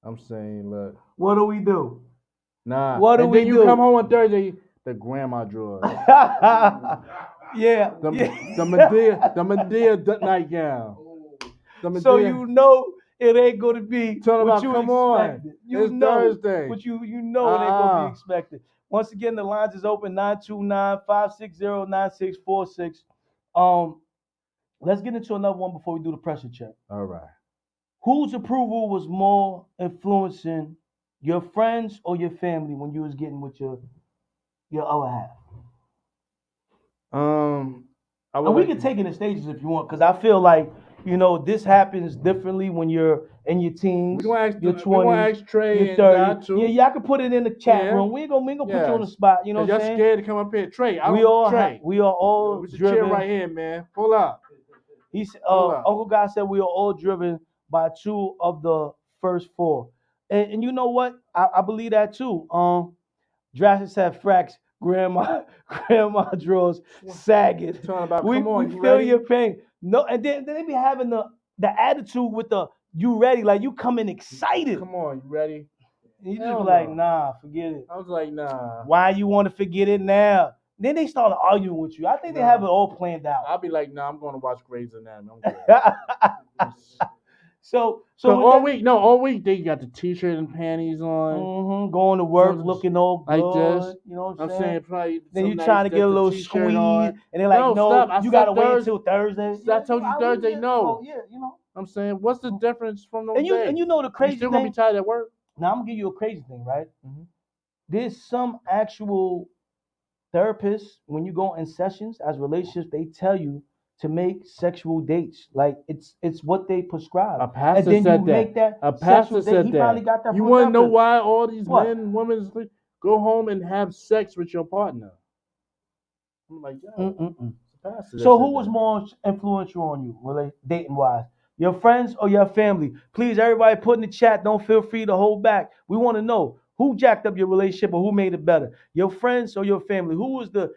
I'm saying, look. What do we do? Nah. What do we do? You come home on Thursday, the grandma drawers. Yeah. The Medea nightgown. So you know it ain't gonna be what you come expected. On. You it's know Thursday. What you know it ain't gonna be expected. Once again, the lines is open 929-560-9646. Let's get into another one before we do the pressure check. All right. Whose approval was more influencing, your friends or your family, when you was getting with your other half? And we can take it in stages if you want, because I feel like, you know, this happens differently when you're in your teens, your 20s, your 30s. Yeah, y'all can put it in the chat room. We ain't gonna put you on the spot. You know what I'm saying? Y'all scared to come up here, Trey. We are all driven. Chair right here, man. Pull up. He said, Uncle Guy said we are all driven by 2 of the first 4, and you know what? I believe that too. Drastic said, "Frax, grandma drawers sagging." We feel your pain. No, and then they be having the attitude with the you ready, like you coming excited. Come on, you ready? And you just like, nah, forget it. I was like, nah. Why you want to forget it now? Then they started arguing with you. I think they have it all planned out. I'll be like, nah, I'm going to watch Grey's Anatomy. So all week they got the t-shirt and panties on. Going to work looking all like good. This. You know what I'm saying? Probably then you trying to get a little squeeze, and they're like, no, you gotta wait until Thursday. I told you Thursday, no. Yeah, you know. I'm saying, what's the difference from those days? And you know the crazy you still thing? Gonna be tired at work? Now I'm gonna give you a crazy thing, right? Mm-hmm. There's some actual therapists, when you go in sessions as relationships, they tell you to make sexual dates. Like it's what they prescribe. A pastor and then said you that. Make that a pastor said he that. Probably got that. You want to know why all these men, women go home and have sex with your partner? I'm like, yo. So who was more influential on you, really, dating wise? Your friends or your family? Please, everybody, put in the chat. Don't feel free to hold back. We want to know who jacked up your relationship or who made it better. Your friends or your family? Who was the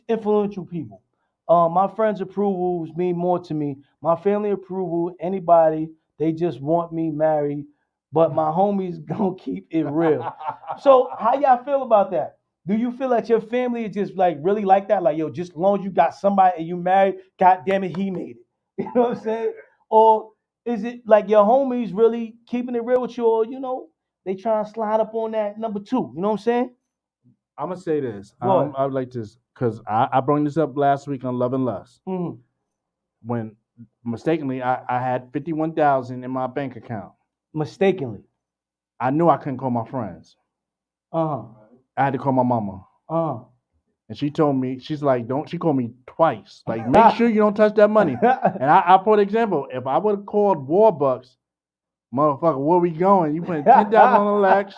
influential people? My friends' approvals mean more to me. My family approval, anybody, they just want me married. But my homies gonna keep it real. So how y'all feel about that? Do you feel like your family is just like really like that? Like, yo, just as long as you got somebody and you married, God damn it, he made it. You know what I'm saying? Or is it like your homies really keeping it real with you, or, you know, they trying to slide up on that number 2? You know what I'm saying? I'm going to say this. I would like to, because I brought this up last week on Love and Lust. Mm-hmm. When mistakenly I had $51,000 in my bank account. Mistakenly? I knew I couldn't call my friends. I had to call my mama. And she told me, she's like, she called me twice. Like, make sure you don't touch that money. And I put an example. If I would have called Warbucks, motherfucker, where we going? You putting $10,000 on the Lex.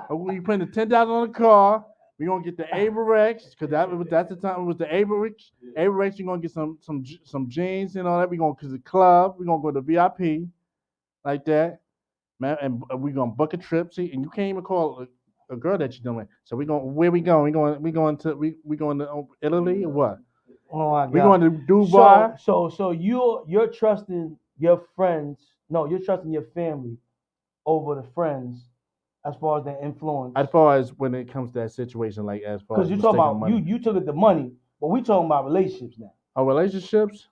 You putting the $10,000 on the car. We're gonna get the Averex, because that's the time it was the Averex. Averex, you're gonna get some jeans and all that. We're gonna cause the club, we're gonna go to VIP like that. Man, and we're gonna book a trip. See, and you can't even call a girl that you're doing. So where we going? We going to Italy or what? Oh my God. We going to Dubai. So you're trusting your friends. No, you're trusting your family over the friends as far as their influence. As far as when it comes to that situation, like as far as because you talking about money. you took it the money, but we talking about relationships now. Our relationships.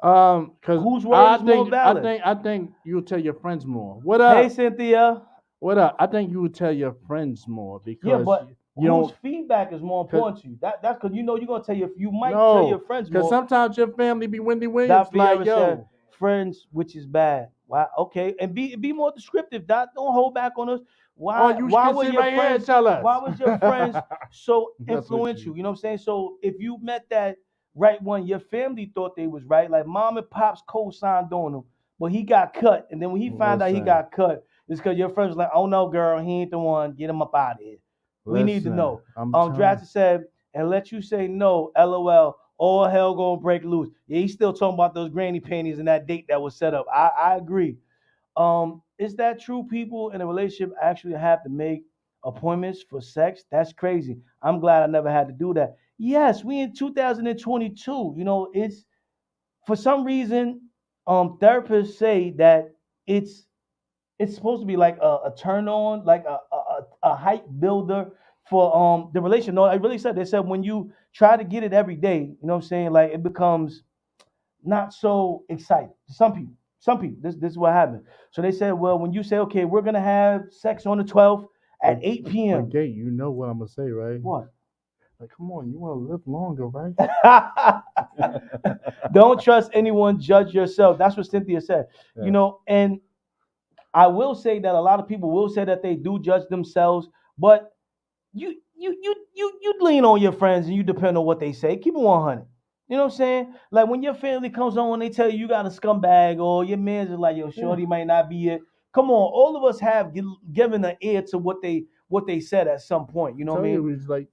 Because whose word is more valid? I think you'll tell your friends more. What up? Hey Cynthia. What up? I think you would tell your friends more because whose feedback is more important to you? That's because you're gonna tell you might tell your friends more. Because sometimes your family be Wendy Williams like yo. Friends, which is bad. Why? Okay, and be more descriptive. Don't hold back on us. Why was your friends? Tell us. Why was your friends so influential? You know what I'm saying? So if you met that right one, your family thought they was right. Like mom and pops co-signed on him, but he got cut. And then when he found out he got cut, it's because your friends was like, "Oh no, girl, he ain't the one. Get him up out of here." We need to know. Drastic said, and let you say no. LOL. All hell gonna break loose. Yeah, he's still talking about those granny panties and that date that was set up. I agree. Is that true? People in a relationship actually have to make appointments for sex? That's crazy. I'm glad I never had to do that. Yes, we in 2022. It's for some reason, therapists say that it's supposed to be like a turn on, like a hype builder for the relation. No, I really said they said when you try to get it every day, you know what I'm saying? Like it becomes not so exciting. Some people, this is what happened. So they said, well, when you say, okay, we're gonna have sex on the 12th at 8 p.m. Okay, you know what I'm gonna say, right? What? Like, come on, you want to live longer, right? Don't trust anyone, judge yourself. That's what Cynthia said. Yeah. And I will say that a lot of people will say that they do judge themselves, but you lean on your friends and you depend on what they say. Keep it 100. You know what I'm saying? Like when your family comes on and they tell you got a scumbag, or your man's is like, yo, shorty might not be it. Come on, all of us have given an ear to what they said at some point. You know what I mean? It was like,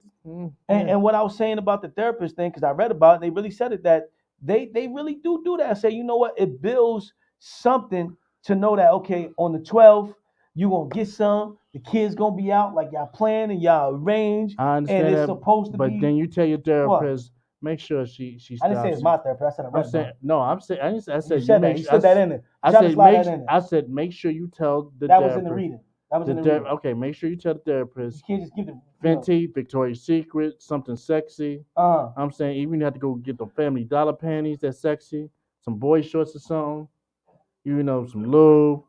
and what I was saying about the therapist thing, because I read about it, they really said it that they really do that. I say, you know what? It builds something to know that, okay, on the 12th, you're going to get some. The kid's going to be out like y'all plan and y'all arrange. I understand and it's that, supposed to but be. But then you tell your therapist, make sure she stops. I didn't say it's my therapist. I said I read about it. No, I'm saying, I said you said that. You said that in it. I said make sure you tell the therapist. That was in the reading. That was in the reading. Okay, make sure you tell the therapist. You can't just give them. Fenty, Victoria's Secret, something sexy. I'm saying even you have to go get the Family Dollar panties that's sexy, some boy shorts or something. Some lube.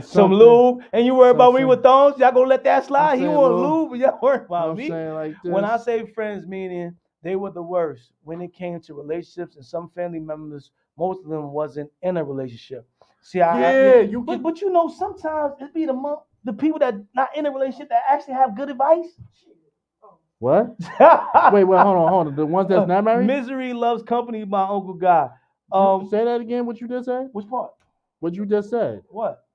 Some lube. And you worry about me with thongs? Y'all gonna let that slide? He want lube, but y'all worry about me. Like when I say friends, meaning they were the worst when it came to relationships, and some family members, most of them wasn't in a relationship. See, but sometimes it be the people that not in a relationship that actually have good advice. What? wait, hold on. The ones that's not married? Misery Loves Company by Uncle Guy. Say that again, what you just said? Which part? What you just said. What?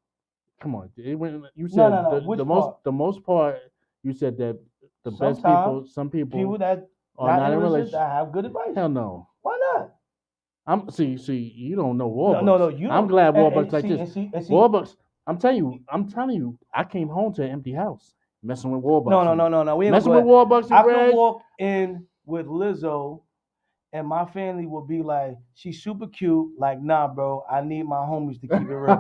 Come on. You said the most part, you said that the best people, some people that are not in a relationship that have good advice. Hell no. Why not? See, you don't know Warbucks. No, you don't. I'm glad Warbucks like this. Warbucks, I'm telling you, I came home to an empty house messing with Warbucks. No. We ain't messing with Warbucks and I can walk in with Lizzo and my family will be like, she's super cute. Like, nah, bro, I need my homies to keep it real.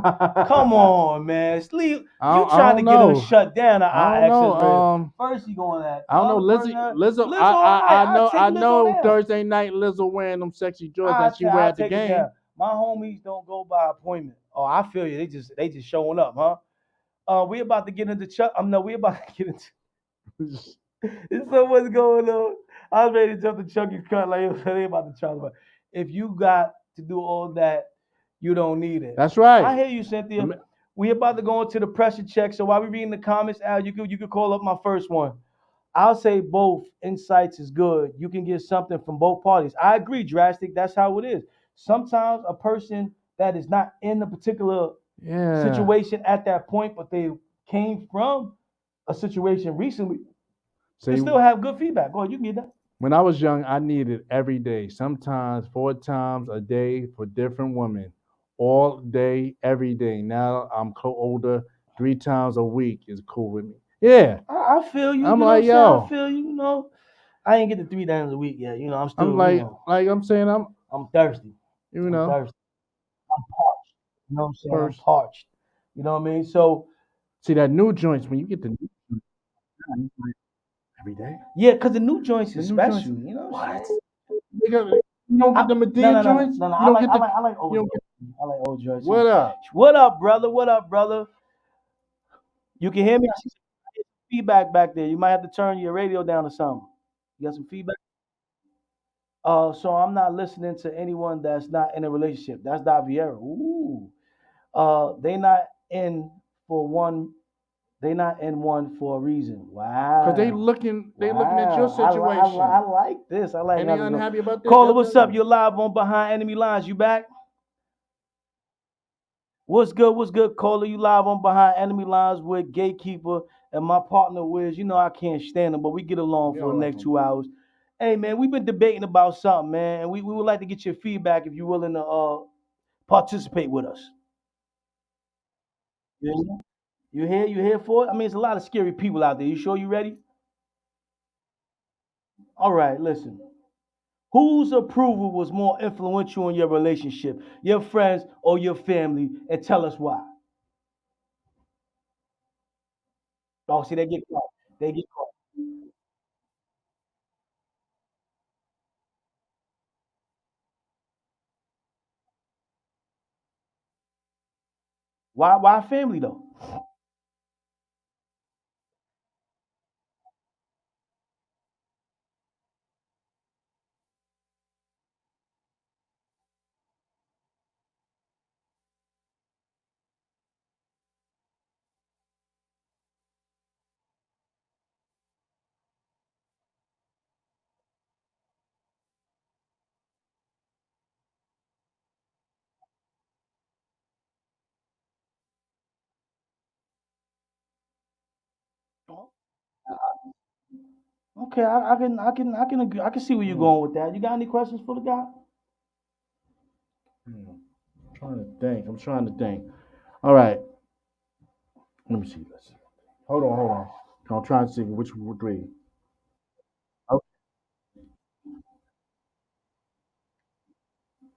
Come on, man. Sleep. You trying to get them shut down. I don't know. First you going at. I don't know. Lizzo. I know Thursday night Lizzo wearing them sexy drawers that she wear at the game. My homies don't go by appointment. Oh, I feel you. They just showing up, huh? We about to get into we about to get into. There's so much going on. I was ready to jump to Chucky's cut like it ain't about to Charles. But if you got to do all that, you don't need it. That's right. I hear you, Cynthia. We about to go into the pressure check. So while we reading the comments, Al, you could call up my first one. I'll say both insights is good. You can get something from both parties. I agree, Drastic. That's how it is. Sometimes a person that is not in a particular situation at that point, but they came from a situation recently. You still have good feedback. Go ahead, you can get that. When I was young, I needed every day, sometimes 4 times a day for different women, all day, every day. Now I'm older, 3 times a week is cool with me. Yeah, I feel you. I'm you like, know what I'm saying? yo, I feel you. You know, I ain't get the 3 times a week yet. You know, I'm still. I'm like I'm saying, I'm thirsty. you I'm know, thirsty. I'm parched. You know what I'm saying? I'm first. parched. You know what I mean? So See that new joints when you get the new joints, it's like every day. yeah, cause the new joints The is new special. joints. You know what I'm What? saying? You don't get the Medea joints. No. You don't get the. I like old You don't joints. get. I like old joints. What up? What up, brother? What up, brother? You can hear me? I see some feedback back there. You might have to turn your radio down or something. You got some feedback? So I'm not listening to anyone that's not in a relationship. That's Daviera. Ooh. They not in for one. They not in one for a reason. Wow. Cause they looking at your situation. I like this. I like. And they unhappy about this. Caller, what's up? You're live on Behind Enemy Lines. You back? What's good? What's good, Caller? You live on Behind Enemy Lines with Gatekeeper and my partner Wiz. You know I can't stand him, but we get along for the next 2 hours. Hey man, we've been debating about something, man, and we would like to get your feedback if you're willing to participate with us. Yeah. You here? You here for it? I mean, it's a lot of scary people out there. You sure you ready? All right, listen. Whose approval was more influential in your relationship, your friends or your family? And tell us why. Oh, see, they get caught. They get caught. Why? Why family though? Okay, I can agree. I can see where you're going with that. You got any questions for the guy? I'm trying to think. I'm trying to think. All right. Let me see this. Hold on. I'm trying to see which would agree.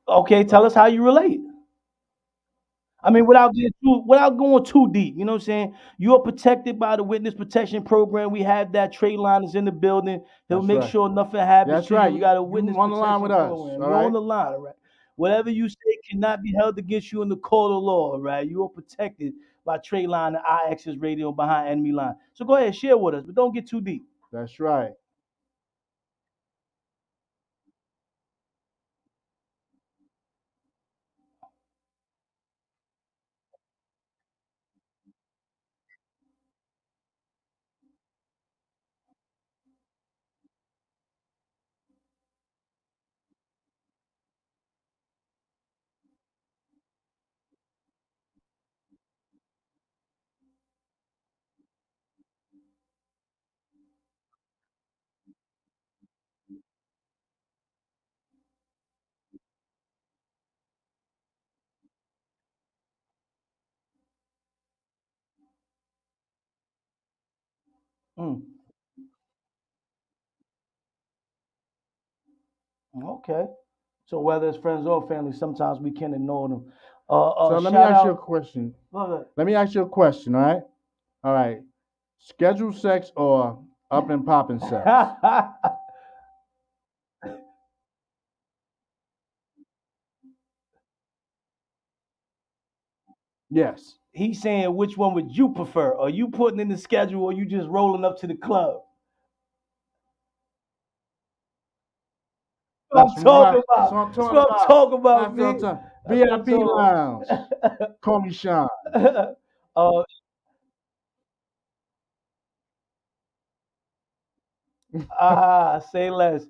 Okay, tell us how you relate. I mean, without going too deep, you know what I'm saying? You're protected by the witness protection program. We have that. Trade line is in the building. He'll That's make right. sure nothing happens That's to right. you. We got a You witness on the line protection with us. program. All You're on right. the line, all right? Whatever you say cannot be held against you in the court of law, all right? You are protected by Trade line and IX's radio behind enemy line. So go ahead, share with us, but don't get too deep. That's right. Mm, okay. So whether it's friends or family, sometimes we can ignore them. So let me Shout ask you a out. question. Look, Let me ask you a question. All right. All right. Scheduled sex or up and popping sex? Yes. He's saying which one would you prefer? Are you putting in the schedule or you just rolling up to the club? That's That's what I'm talking right. That's about. what I'm That's talking what I'm about. talking about, That's what I'm B. talking. That's what I'm VIP lounge. talking Call me Sean. about. uh, say less.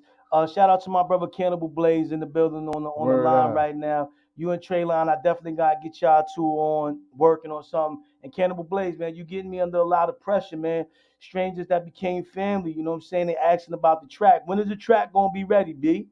Shout out to my brother Cannibal Blaze in the building on the Word line up. right now. You and Trey Line, I definitely gotta get y'all two on working on something. And Cannibal Blaze, man, you getting me under a lot of pressure, man. strangers that became family. You know what I'm saying? They asking about the track. When is the track gonna be ready, B?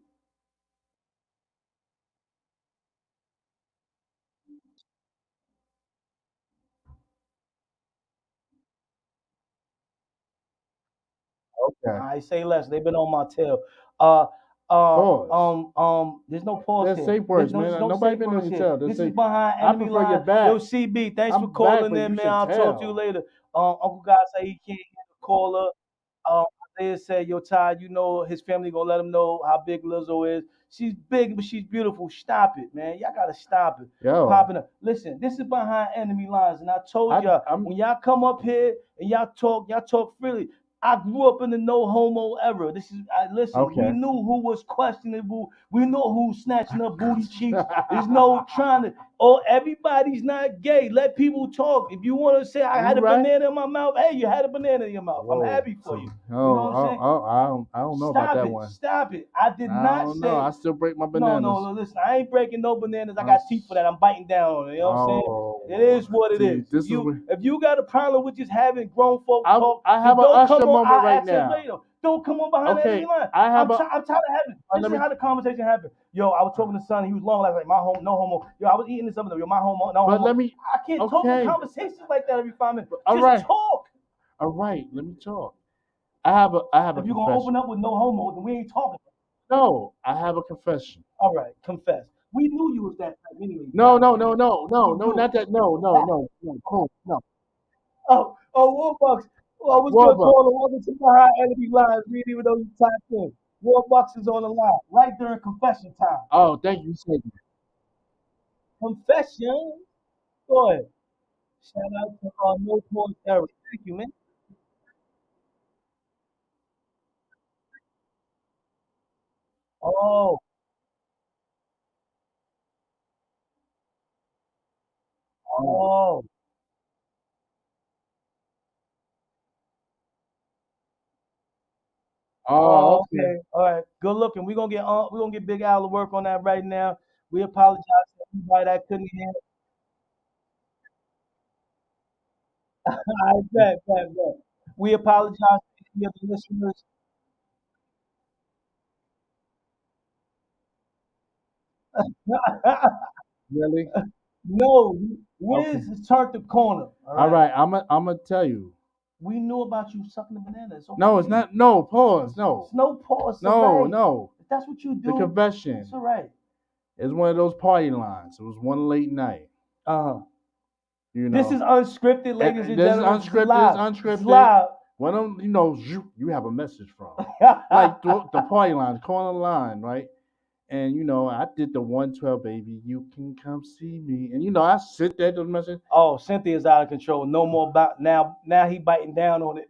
Okay. I say less. They've been on my tail. Uh, Pause. There's no pause There's here. safe words, There's man. no Nobody safe been on words your here. tail. This Say, is behind I enemy prefer your lines. back. Yo, CB, thanks for I'm back, calling but in, you man. should I'll talk to you tell. later. Uncle God say he can't hear the caller. Um, Isaiah said, "Yo, Ty, you know his family gonna let him know how big Lizzo is. She's big, but she's beautiful. Stop it, man. Y'all gotta stop it. Yo, Popping up. Listen, this is behind enemy lines, and I told y'all when y'all come up here and y'all talk freely. I grew up in the no homo era. Listen. We okay. knew who was questionable. We knew who snatching up booty cheeks. There's no trying to. Oh, everybody's not gay. Let people talk. If you want to say I had a banana in my mouth, hey, you had a banana in your mouth. I'm happy for you. You know what I'm saying? I don't know about that one. Stop it. I did I not don't say. know. I still break my bananas. No. Listen, I ain't breaking no bananas. I got teeth for that. I'm biting down on it. You know what I'm saying? It is what it is. If you got a problem with just having grown folk talk, I have an Usher moment right now. Don't come on behind the enemy line. I'm tired of having. This is how the conversation happened. Yo, I was talking to son. He was long last night. My home, no homo. Yo, I was eating this other. Yo, my homo, no homo. I can't talk in conversations like that every 5 minutes. Just talk. All right, let me talk. I have a If you're gonna open up with no homo, then we ain't talking. No, I have a confession. All right, confess. We knew you was that type anyway. No, not that. No. Warbucks. Oh, what's good, caller? Welcome to Behind Enemy Lines. We didn't even know you typed in. Warbucks is on the line right during confession time. Oh, thank you, Satan. Confession. Go ahead. Shout out to No Pause Eric. Thank you, man. Oh, oh. Oh, Okay. All right. Good looking. We're gonna get Big Al to work on that right now. We apologize to everybody that couldn't hear. I bet. We apologize to any of the listeners. really? No, Okay. Wiz has turned the corner. All right. I'm gonna tell you. We knew about you sucking the banana. It's okay. No, it's not. No, pause. No. It's no pause. It's No, all right. no. If that's what you do, The confession. it's all right. It's one of those party lines. It was one late night. Uh-huh. You know. This is unscripted, ladies and gentlemen. This is unscripted. It's live. One of them, you have a message from. Like the party line, corner line, right? And I did the 112, baby. You can come see me. And I sit there to the message. Oh, Cynthia's out of control. No more about now. Now he biting down on it.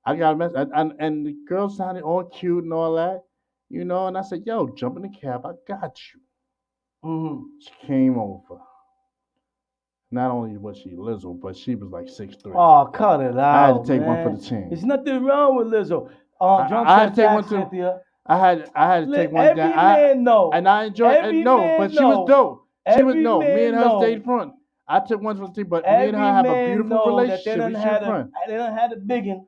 I got a message, and the girl sounded all cute and all that, And I said, "Yo, jump in the cab. I got you." Mm-hmm. She came over. Not only was she Lizzo, but she was like 6'3". Oh, cut it out! I had to take man. one for the team. There's nothing wrong with Lizzo. I had to take one Cynthia. I had to take one down. Man know. And I enjoyed it. No, but she was dope. She was no. Me and her stayed front. I took one for the team, but me and her have a beautiful relationship. We should front. They done had a biggin.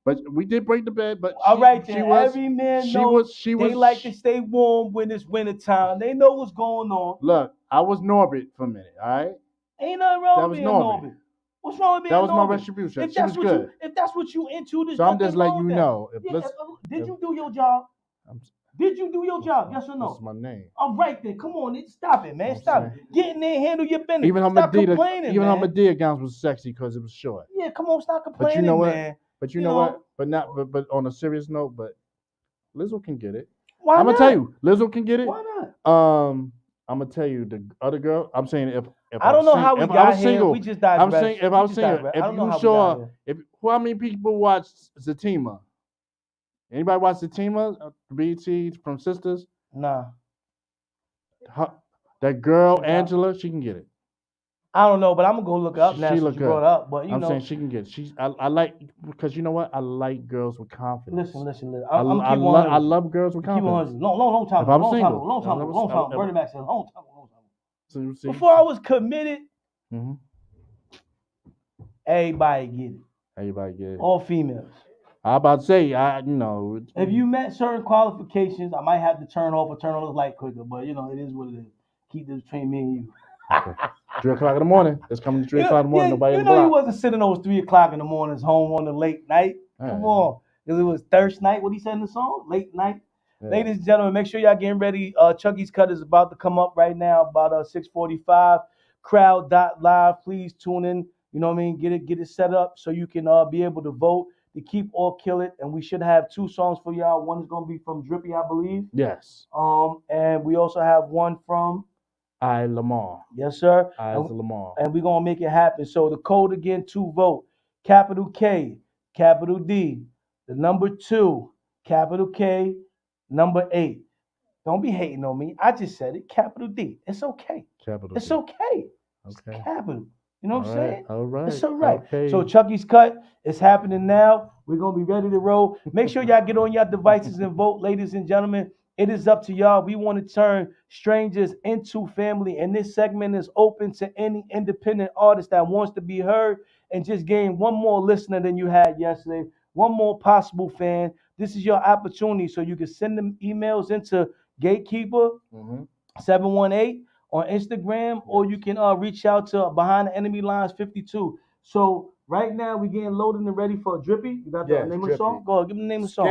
But we did break the bed. But all right, then. She was, every man knows they like to stay warm when it's winter time. They know what's going on. Look, I was Norbit for a minute. All right. Ain't nothing wrong with being Norbit. What's wrong with being That was Norbit? my retribution. She was good. If that's what you into, so I'm just letting you know. Did you do your job? Did you do your job? Yes or no? That's my name. All right then, come on, stop it, man. Stop it. Get in there and handle your business. Even her Medea gowns was sexy because it was short. Yeah, come on, stop complaining, but you know what? man. But you know what? But on a serious note, but Lizzo can get it. Why I'm not? gonna tell you, Lizzo can get it. Why not? I'm gonna tell you the other girl. I'm saying if I don't know how we got here. Single, we just digressed. I'm saying if I was single, if you saw, how many people watched Zatima? Anybody watch Zatima? BT from Sisters? Nah. That girl Angela, she can get it. I don't know, but I'm gonna go look up now. She look brought up, but I'm saying she can get it. I like because you know what? I like girls with confidence. Listen. I love girls with confidence. Long time. If I'm single, long time. Bernie Mac said long time. See, before I was committed, mm-hmm. everybody get it. Everybody gay. All females. I about to say, if you met certain qualifications, I might have to turn off or turn on the light quicker. But it is what it is. Keep this between me and you. Okay. 3 o'clock in the morning. It's coming to 3 o'clock in the morning. Nobody in the block. You wasn't sitting those 3 o'clock in the mornings home on the late night. Come on. Because it was Thirst Night. What he said in the song? Late night. Yeah. Ladies and gentlemen, make sure y'all getting ready. Chucky's Cut is about to come up right now, about 6:45. Crowd.live. Please tune in. You know what I mean? Get it set up so you can be able to vote to keep or kill it. And we should have 2 songs for y'all. One is going to be from Drippy, I believe. Yes. And we also have one from I Lamar. Yes, sir. Lamar. And we're going to make it happen. So the code again to vote, capital K, capital D, the number 2, capital K, number 8. Don't be hating on me. I just said it, capital D. It's okay. It's D. okay. It's okay. Capital. You know what I'm saying? All right. It's all right. Okay. So Chucky's Cut is happening now. We're going to be ready to roll. Make sure y'all get on your devices and vote, ladies and gentlemen. It is up to y'all. We want to turn strangers into family. And this segment is open to any independent artist that wants to be heard and just gain one more listener than you had yesterday, one more possible fan. This is your opportunity. So you can send them emails into Gatekeeper 718 on Instagram, or you can reach out to Behind the Enemy Lines 52. So right now we're getting loaded and ready for Drippy. You got the name of the song? Go ahead, give me the name of the song.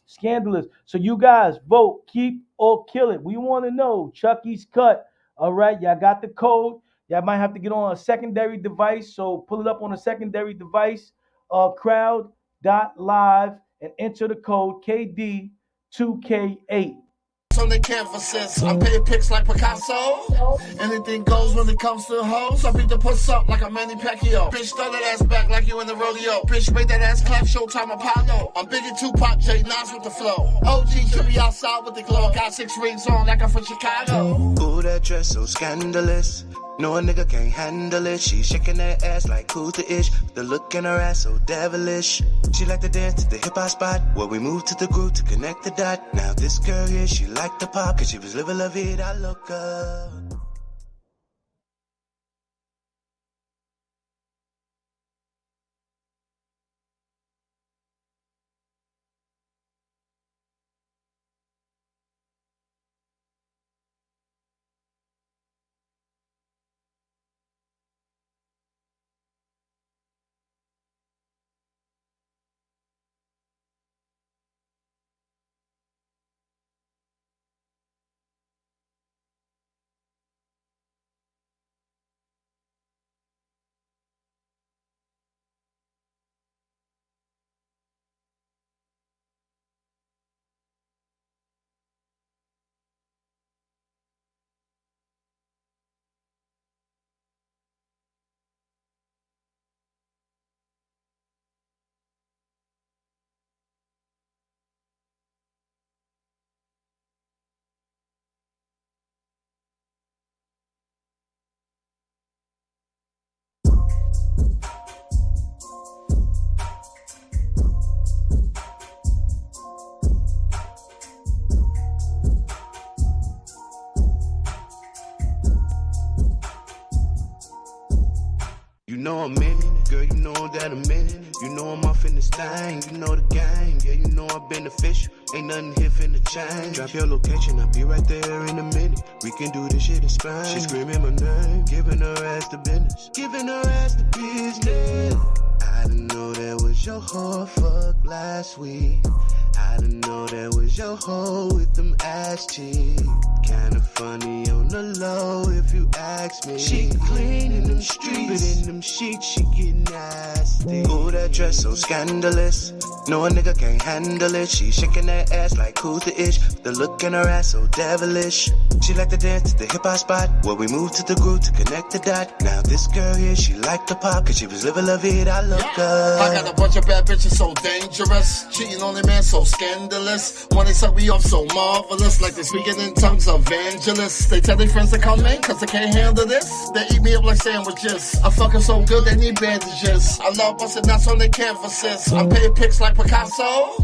Scandalous. So you guys vote, keep or kill it. We want to know Chucky's Cut. All right, y'all got the code. Y'all might have to get on a secondary device. So pull it up on a secondary device, crowd.live, and enter the code KD2K8. On the canvases, I'm painting pics like Picasso. Anything goes when it comes to hoes. I beat the puss up like a Manny Pacquiao. Bitch, throw that ass back like you in the rodeo. Bitch, make that ass clap, Showtime Apollo. I'm big in Tupac, J Nas with the flow. OG Trippy outside with the glow. Got 6 rings on like I'm from Chicago. Ooh, that dress so scandalous. No, a nigga can't handle it. She shaking that ass like who's the ish. The look in her ass so devilish. She like to dance to the hip hop spot where we move to the groove to connect the dot. Now this girl here, she like the pop cause she was living la vida loca. You know I'm in it, girl, you know that I'm in it. You know I'm off in this thing, you know the game. Yeah, you know I'm beneficial, ain't nothing here finna change. Drop your location, I'll be right there in a minute. We can do this shit in Spain. She screaming my name, giving her ass the business. Giving her ass the business. I didn't know that was your whole fuck last week. I didn't know that was your hoe with them ass cheeks. Kinda funny on the low if you ask me. She clean in them streets, but in them sheets she get nasty. Ooh, that dress so scandalous. No, a nigga can't handle it. She shaking that ass like who's the ish. The look in her ass so devilish. She like to dance to the hip hop spot where we move to the groove to connect the dot. Now this girl here, she like the pop cause she was living la vida loca. I got a bunch of bad bitches so dangerous. Cheating on a man so scandalous. When they suck me off so marvelous. Like they speaking in tongues of evangelists. They tell their friends to come in cause they can't handle this. They eat me up like sandwiches. I fuck 'em so good they need bandages. I love busting nuts on their canvases. I'm painting pics like Picasso.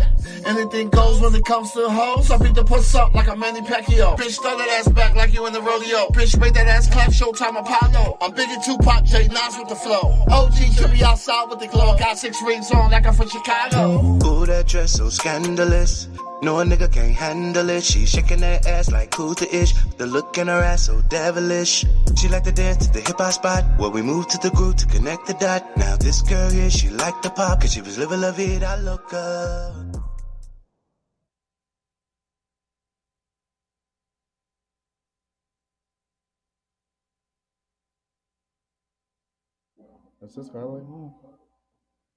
Anything goes when it comes to hoes. I beat the puss up like a Manny Pacquiao. Bitch, throw that ass back like you in the rodeo. Bitch, make that ass clap, Showtime Apollo. I'm big in Tupac, J Nas with the flow. OG trippy outside with the glow. Got 6 rings on like I'm from Chicago. Ooh, that dress so scandalous. No, a nigga can't handle it. She shaking that ass like who's the ish. The look in her ass so devilish. She like to dance to the hip hop spot. Where we moved to the groove to connect the dot. Now this girl here, she like the pop. Cause she was living la vida loca. That's just kind of like,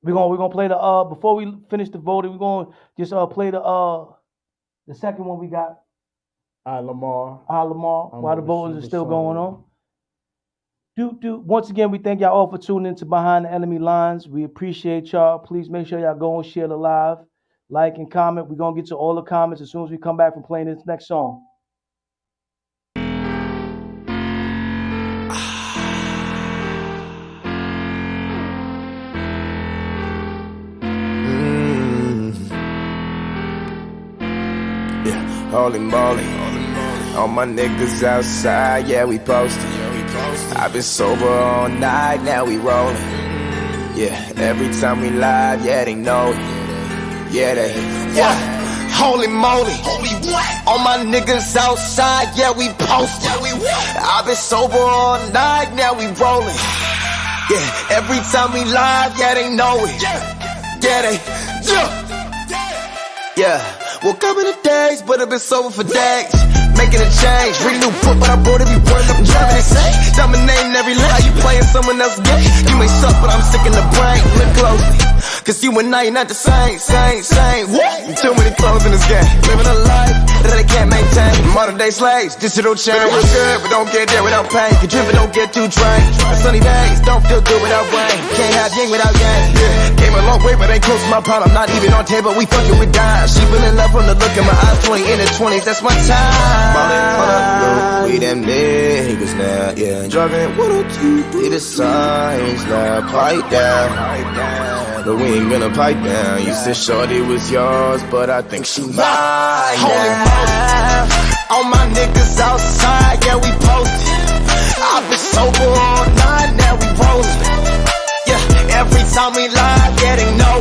We're gonna play the before we finish the voting, we're gonna just play the second one we got. Lamar. While the voting is still going on. Once again, we thank y'all all for tuning into Behind the Enemy Lines. We appreciate y'all. Please make sure y'all go and share the live, like and comment. We're gonna get to all the comments as soon as we come back from playing this next song. Holy moly, all my niggas outside, yeah, we posted. I've been sober all night, now we rolling. Yeah, every time we live, yeah, they know it. Yeah. Holy moly, all my niggas outside, yeah, we posted. I've been sober all night, now we rolling. Yeah, every time we live, yeah, they know it. Yeah. Woke up in the days, but I've been sober for days. Making a change, read a new book, but I bought every word I'm driving insane. Dominating every line, you playing someone else's game. You may suck, but I'm sick in the brain. Look closely, cause you and I are not the same. What? Too many clones in this game. Living a life that they can't maintain. Modern day slaves, digital change. It was good, but don't get there without pain. Can drip, but don't get too drained. The sunny days don't feel good without rain. Can't have yin without yang. Yeah. Came a long way, but ain't close to my prime. I'm not even on table, we fucking with dimes. She feel in love from the look in my eyes. 20 in the 20s, that's my time. We them niggas now, yeah. Driving 102, the signs now. Pipe down, but we ain't gonna pipe down. You said shorty was yours, but I think she mine now. All my niggas outside, yeah, we posted. I've been sober all night, now we rolling. Yeah, every time we live, yeah, they know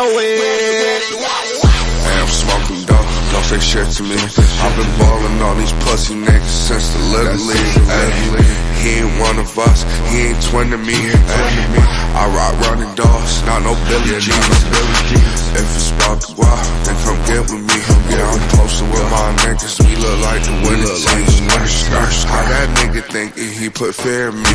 it. I'm smoking dope, don't say shit to me. I've been ballin' all these pussy niggas since the little league. Ay, he ain't one of us, he ain't twin to me. Ay, I rock running doors, not no Billy Jeans. If it's about to go out, then come get with me. Yeah, I'm posted with my niggas, we look like the winning team. How that nigga think he put fear in me?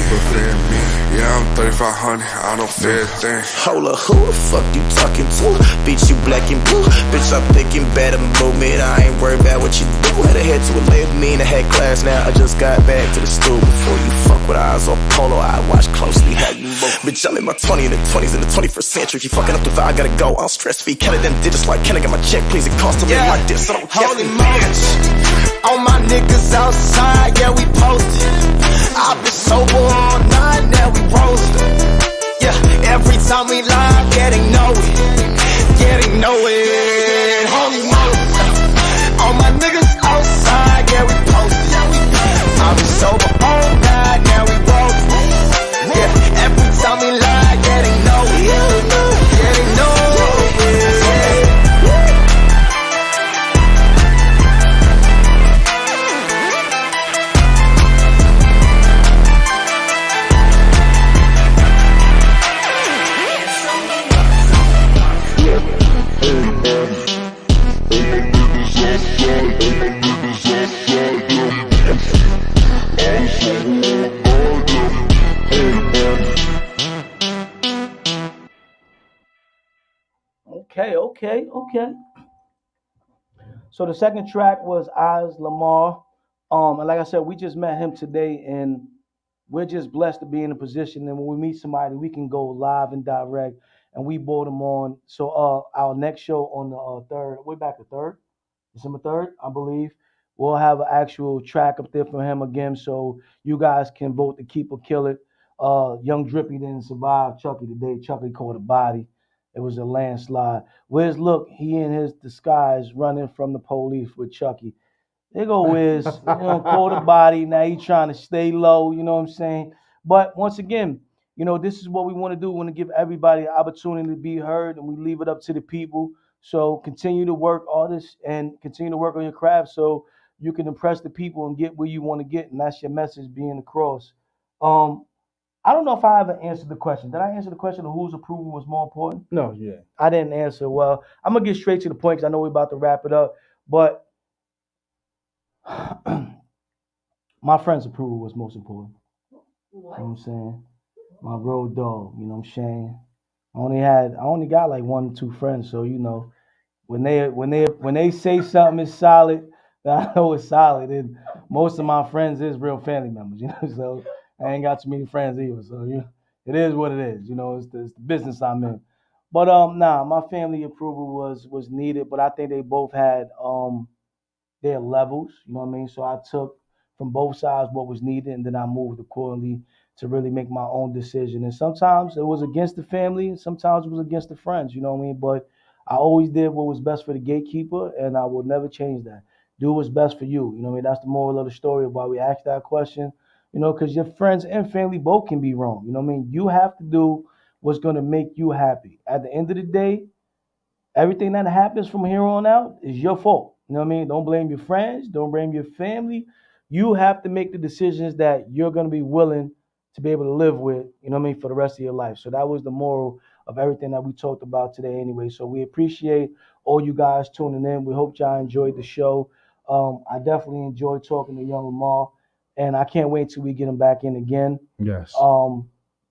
Yeah, I'm 3500, I don't fear a thing. Hold up, who the fuck you talking to? Bitch, you black and blue. Bitch, I'm thinking better movement. I ain't worried about what you do. Had to head to a lab, mean I had class now. I just got back to the stool. Before you fuck with eyes on polo, I watch closely how you move. Bitch, I'm in my 20s and the 20s in the 21st century. You fucking up the vibe, gotta go. I'm stress free. Counting them digits like, can I get my check, please? It costs to live like this, so don't get me, bitch. All my niggas outside, yeah, we posted. I've been sober all night, now we roasted. Yeah, every time we live, yeah, they know it. Holy moly, all my niggas outside, yeah, we posted. I've been sober all night, now we roasted. Yeah, every time we live, yeah, they know it. Yeah, they know it. Okay. So the second track was Oz Lamar. And like I said, we just met him today, and we're just blessed to be in a position. And when we meet somebody, we can go live and direct, and we brought him on. So our next show on the 3rd, we're back to 3rd, December 3rd, I believe. We'll have an actual track up there for him again, so you guys can vote to keep or kill it. Young Drippy didn't survive Chucky today. Chucky caught a body. It was a landslide. WIZZ, look, he in his disguise running from the police with Chucky. There go WIZZ, caught a body. Now he trying to stay low, you know what I'm saying? But once again, this is what we want to do. We want to give everybody an opportunity to be heard, and we leave it up to the people. So continue to work, artists, and continue to work on your craft so you can impress the people and get where you want to get, and that's your message being across. I don't know if I ever answered the question. Did I answer the question of whose approval was more important? No, yeah. I didn't answer well. I'm going to get straight to the point because I know we're about to wrap it up. But my friend's approval was most important. What? You know what I'm saying? My road dog, I'm saying? I only got like 1 or 2 friends, so when they say something is solid, I know it's solid. And most of my friends is real family members, so I ain't got too many friends either. So it is what it is, it's the business I'm in. But my family approval was needed, but I think they both had their levels, you know what I mean? So I took from both sides what was needed, and then I moved accordingly to really make my own decision. And sometimes it was against the family, and sometimes it was against the friends, you know what I mean? But I always did what was best for the gatekeeper, and I will never change that. Do what's best for you. You know what I mean? That's the moral of the story of why we asked that question, because your friends and family both can be wrong. You know what I mean? You have to do what's going to make you happy. At the end of the day, everything that happens from here on out is your fault. You know what I mean? Don't blame your friends. Don't blame your family. You have to make the decisions that you're going to be willing to be able to live with, you know what I mean, for the rest of your life. So that was the moral of everything that we talked about today anyway. So we appreciate all you guys tuning in. We hope y'all enjoyed the show. I definitely enjoyed talking to Young Lamar, and I can't wait till we get him back in again. Yes.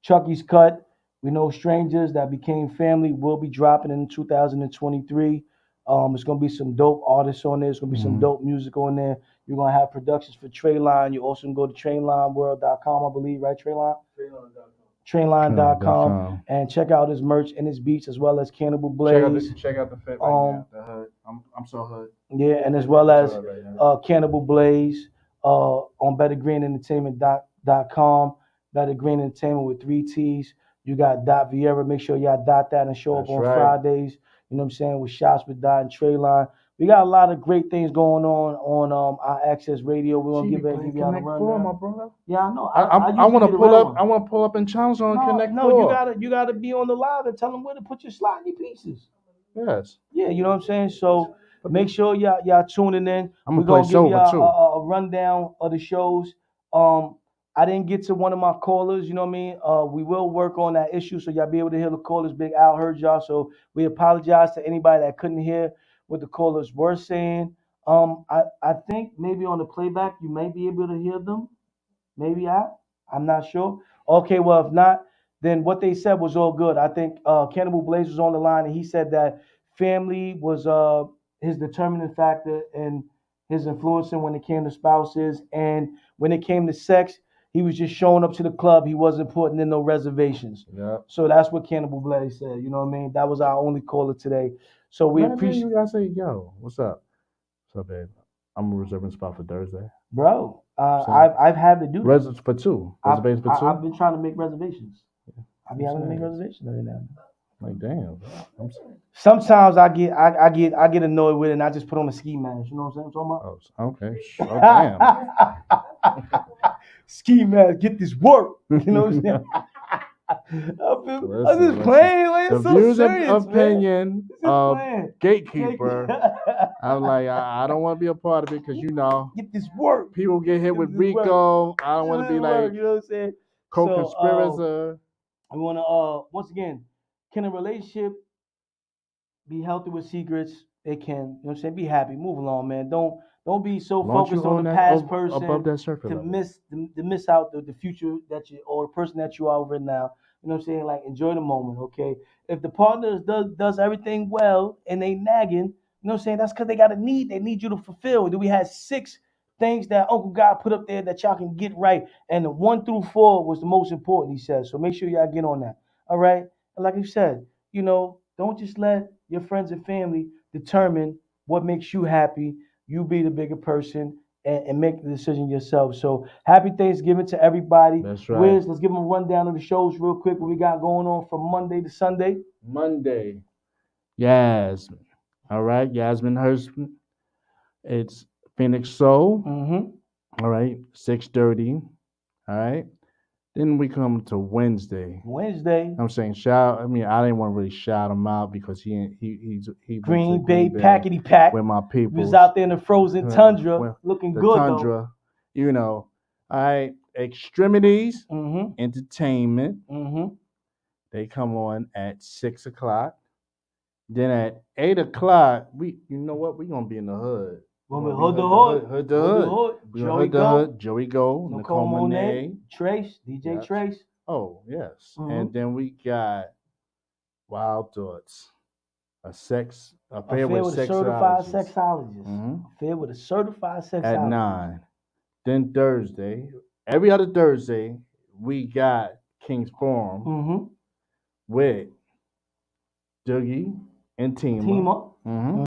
Chucky's Cut. We Know Strangers That Became Family will be dropping in 2023. It's going to be some dope artists on there. It's going to be some dope music on there. You're going to have productions for Trayline. You also can go to trainlineworld.com, I believe, right, Trayline? Trainline.com. And check out his merch and his beats, as well as Cannibal Blaze. Check out the fit right now, the hood. I'm so hood. Yeah, and as well as Cannibal Blaze on bettergreenentertainment.com. Better Green Entertainment with 3 T's. You got Dot Vieira. Make sure y'all dot that and show up on Fridays. You know what I'm saying? With shots with Dot and Trayline. We got a lot of great things going on our Access Radio. We're gonna give y'all a rundown. My brother. Yeah, I know. I want to pull up. I want to pull up and challenge on Connect 4. No, you gotta be on the live and tell them where to put your slot in your pieces. Yes. Yeah, you know what I'm saying. So make sure y'all tuning in. I'm gonna give y'all a rundown of the shows. I didn't get to one of my callers, you know what I mean? We will work on that issue so y'all be able to hear the callers. Big Al heard y'all, so we apologize to anybody that couldn't hear what the callers were saying. I think maybe on the playback you may be able to hear them. Maybe I'm not sure. Okay, well, if not, then what they said was all good. I think Cannibal Blaze was on the line, and he said that family was his determining factor and his influencing when it came to spouses. And when it came to sex, he was just showing up to the club. He wasn't putting in no reservations. Yeah. So that's what Cannibal Blaze said. You know what I mean? That was our only caller today. So we appreciate you guys say, yo, what's up? What's up, babe? I'm reserving a spot for Thursday. Bro, I've had to do that. Reservations for 2. Reservations for 2. I've been trying to make reservations. I've been having to make reservations every now and then. Like, damn. Sometimes I get annoyed with it, and I just put on a ski mask. You know what I'm talking about? Oh, okay. Oh, damn. Ski mask, get this work. You know what I'm saying? I'm just playing. Like, the so views serious, of opinion of playing. Gatekeeper. I'm like, I don't want to be a part of it because get this work. People get hit with Rico. I don't want to be like, you know what I'm saying? Co-conspirator. I want to once again, can a relationship be healthy with secrets? It can. You know what I'm saying? Be happy. Move along, man. Don't be so focused on the past person above that surface to miss out the future that you or the person that you are right now. You know what I'm saying? Like, enjoy the moment, okay? If the partner does everything well and they nagging, you know what I'm saying? That's because they got a need. They need you to fulfill. Do we have 6 things that Uncle God put up there that y'all can get right? And the 1 through 4 was the most important, he says. So make sure y'all get on that. All right? And like you said, don't just let your friends and family determine what makes you happy. You be the bigger person and make the decision yourself. So happy Thanksgiving to everybody. That's right. Wiz, let's give them a rundown of the shows real quick. What we got going on from Monday to Sunday. Monday, Yasmin. All right, Yasmin Hurst. It's Phoenix Soul. All right, 6:30. All right. Then we come to Wednesday. I'm saying shout. I mean, I didn't want to really shout him out because he's Green Bay Packety Pack with my people. He was out there in the frozen tundra, looking the good tundra, though. You know. All right, Extremities Entertainment. They come on at 6 o'clock. Then at 8 o'clock, you know what? We're gonna be in the hood. Hood to hood. Joey Go, Nicole Monet, Trace, DJ Trace. Oh, yes. And then we got Wild Thoughts. Affair with a certified sexologist. Affair with a certified sexologist. At 9. Then Thursday, every other Thursday, we got King's Forum with Dougie and Tima.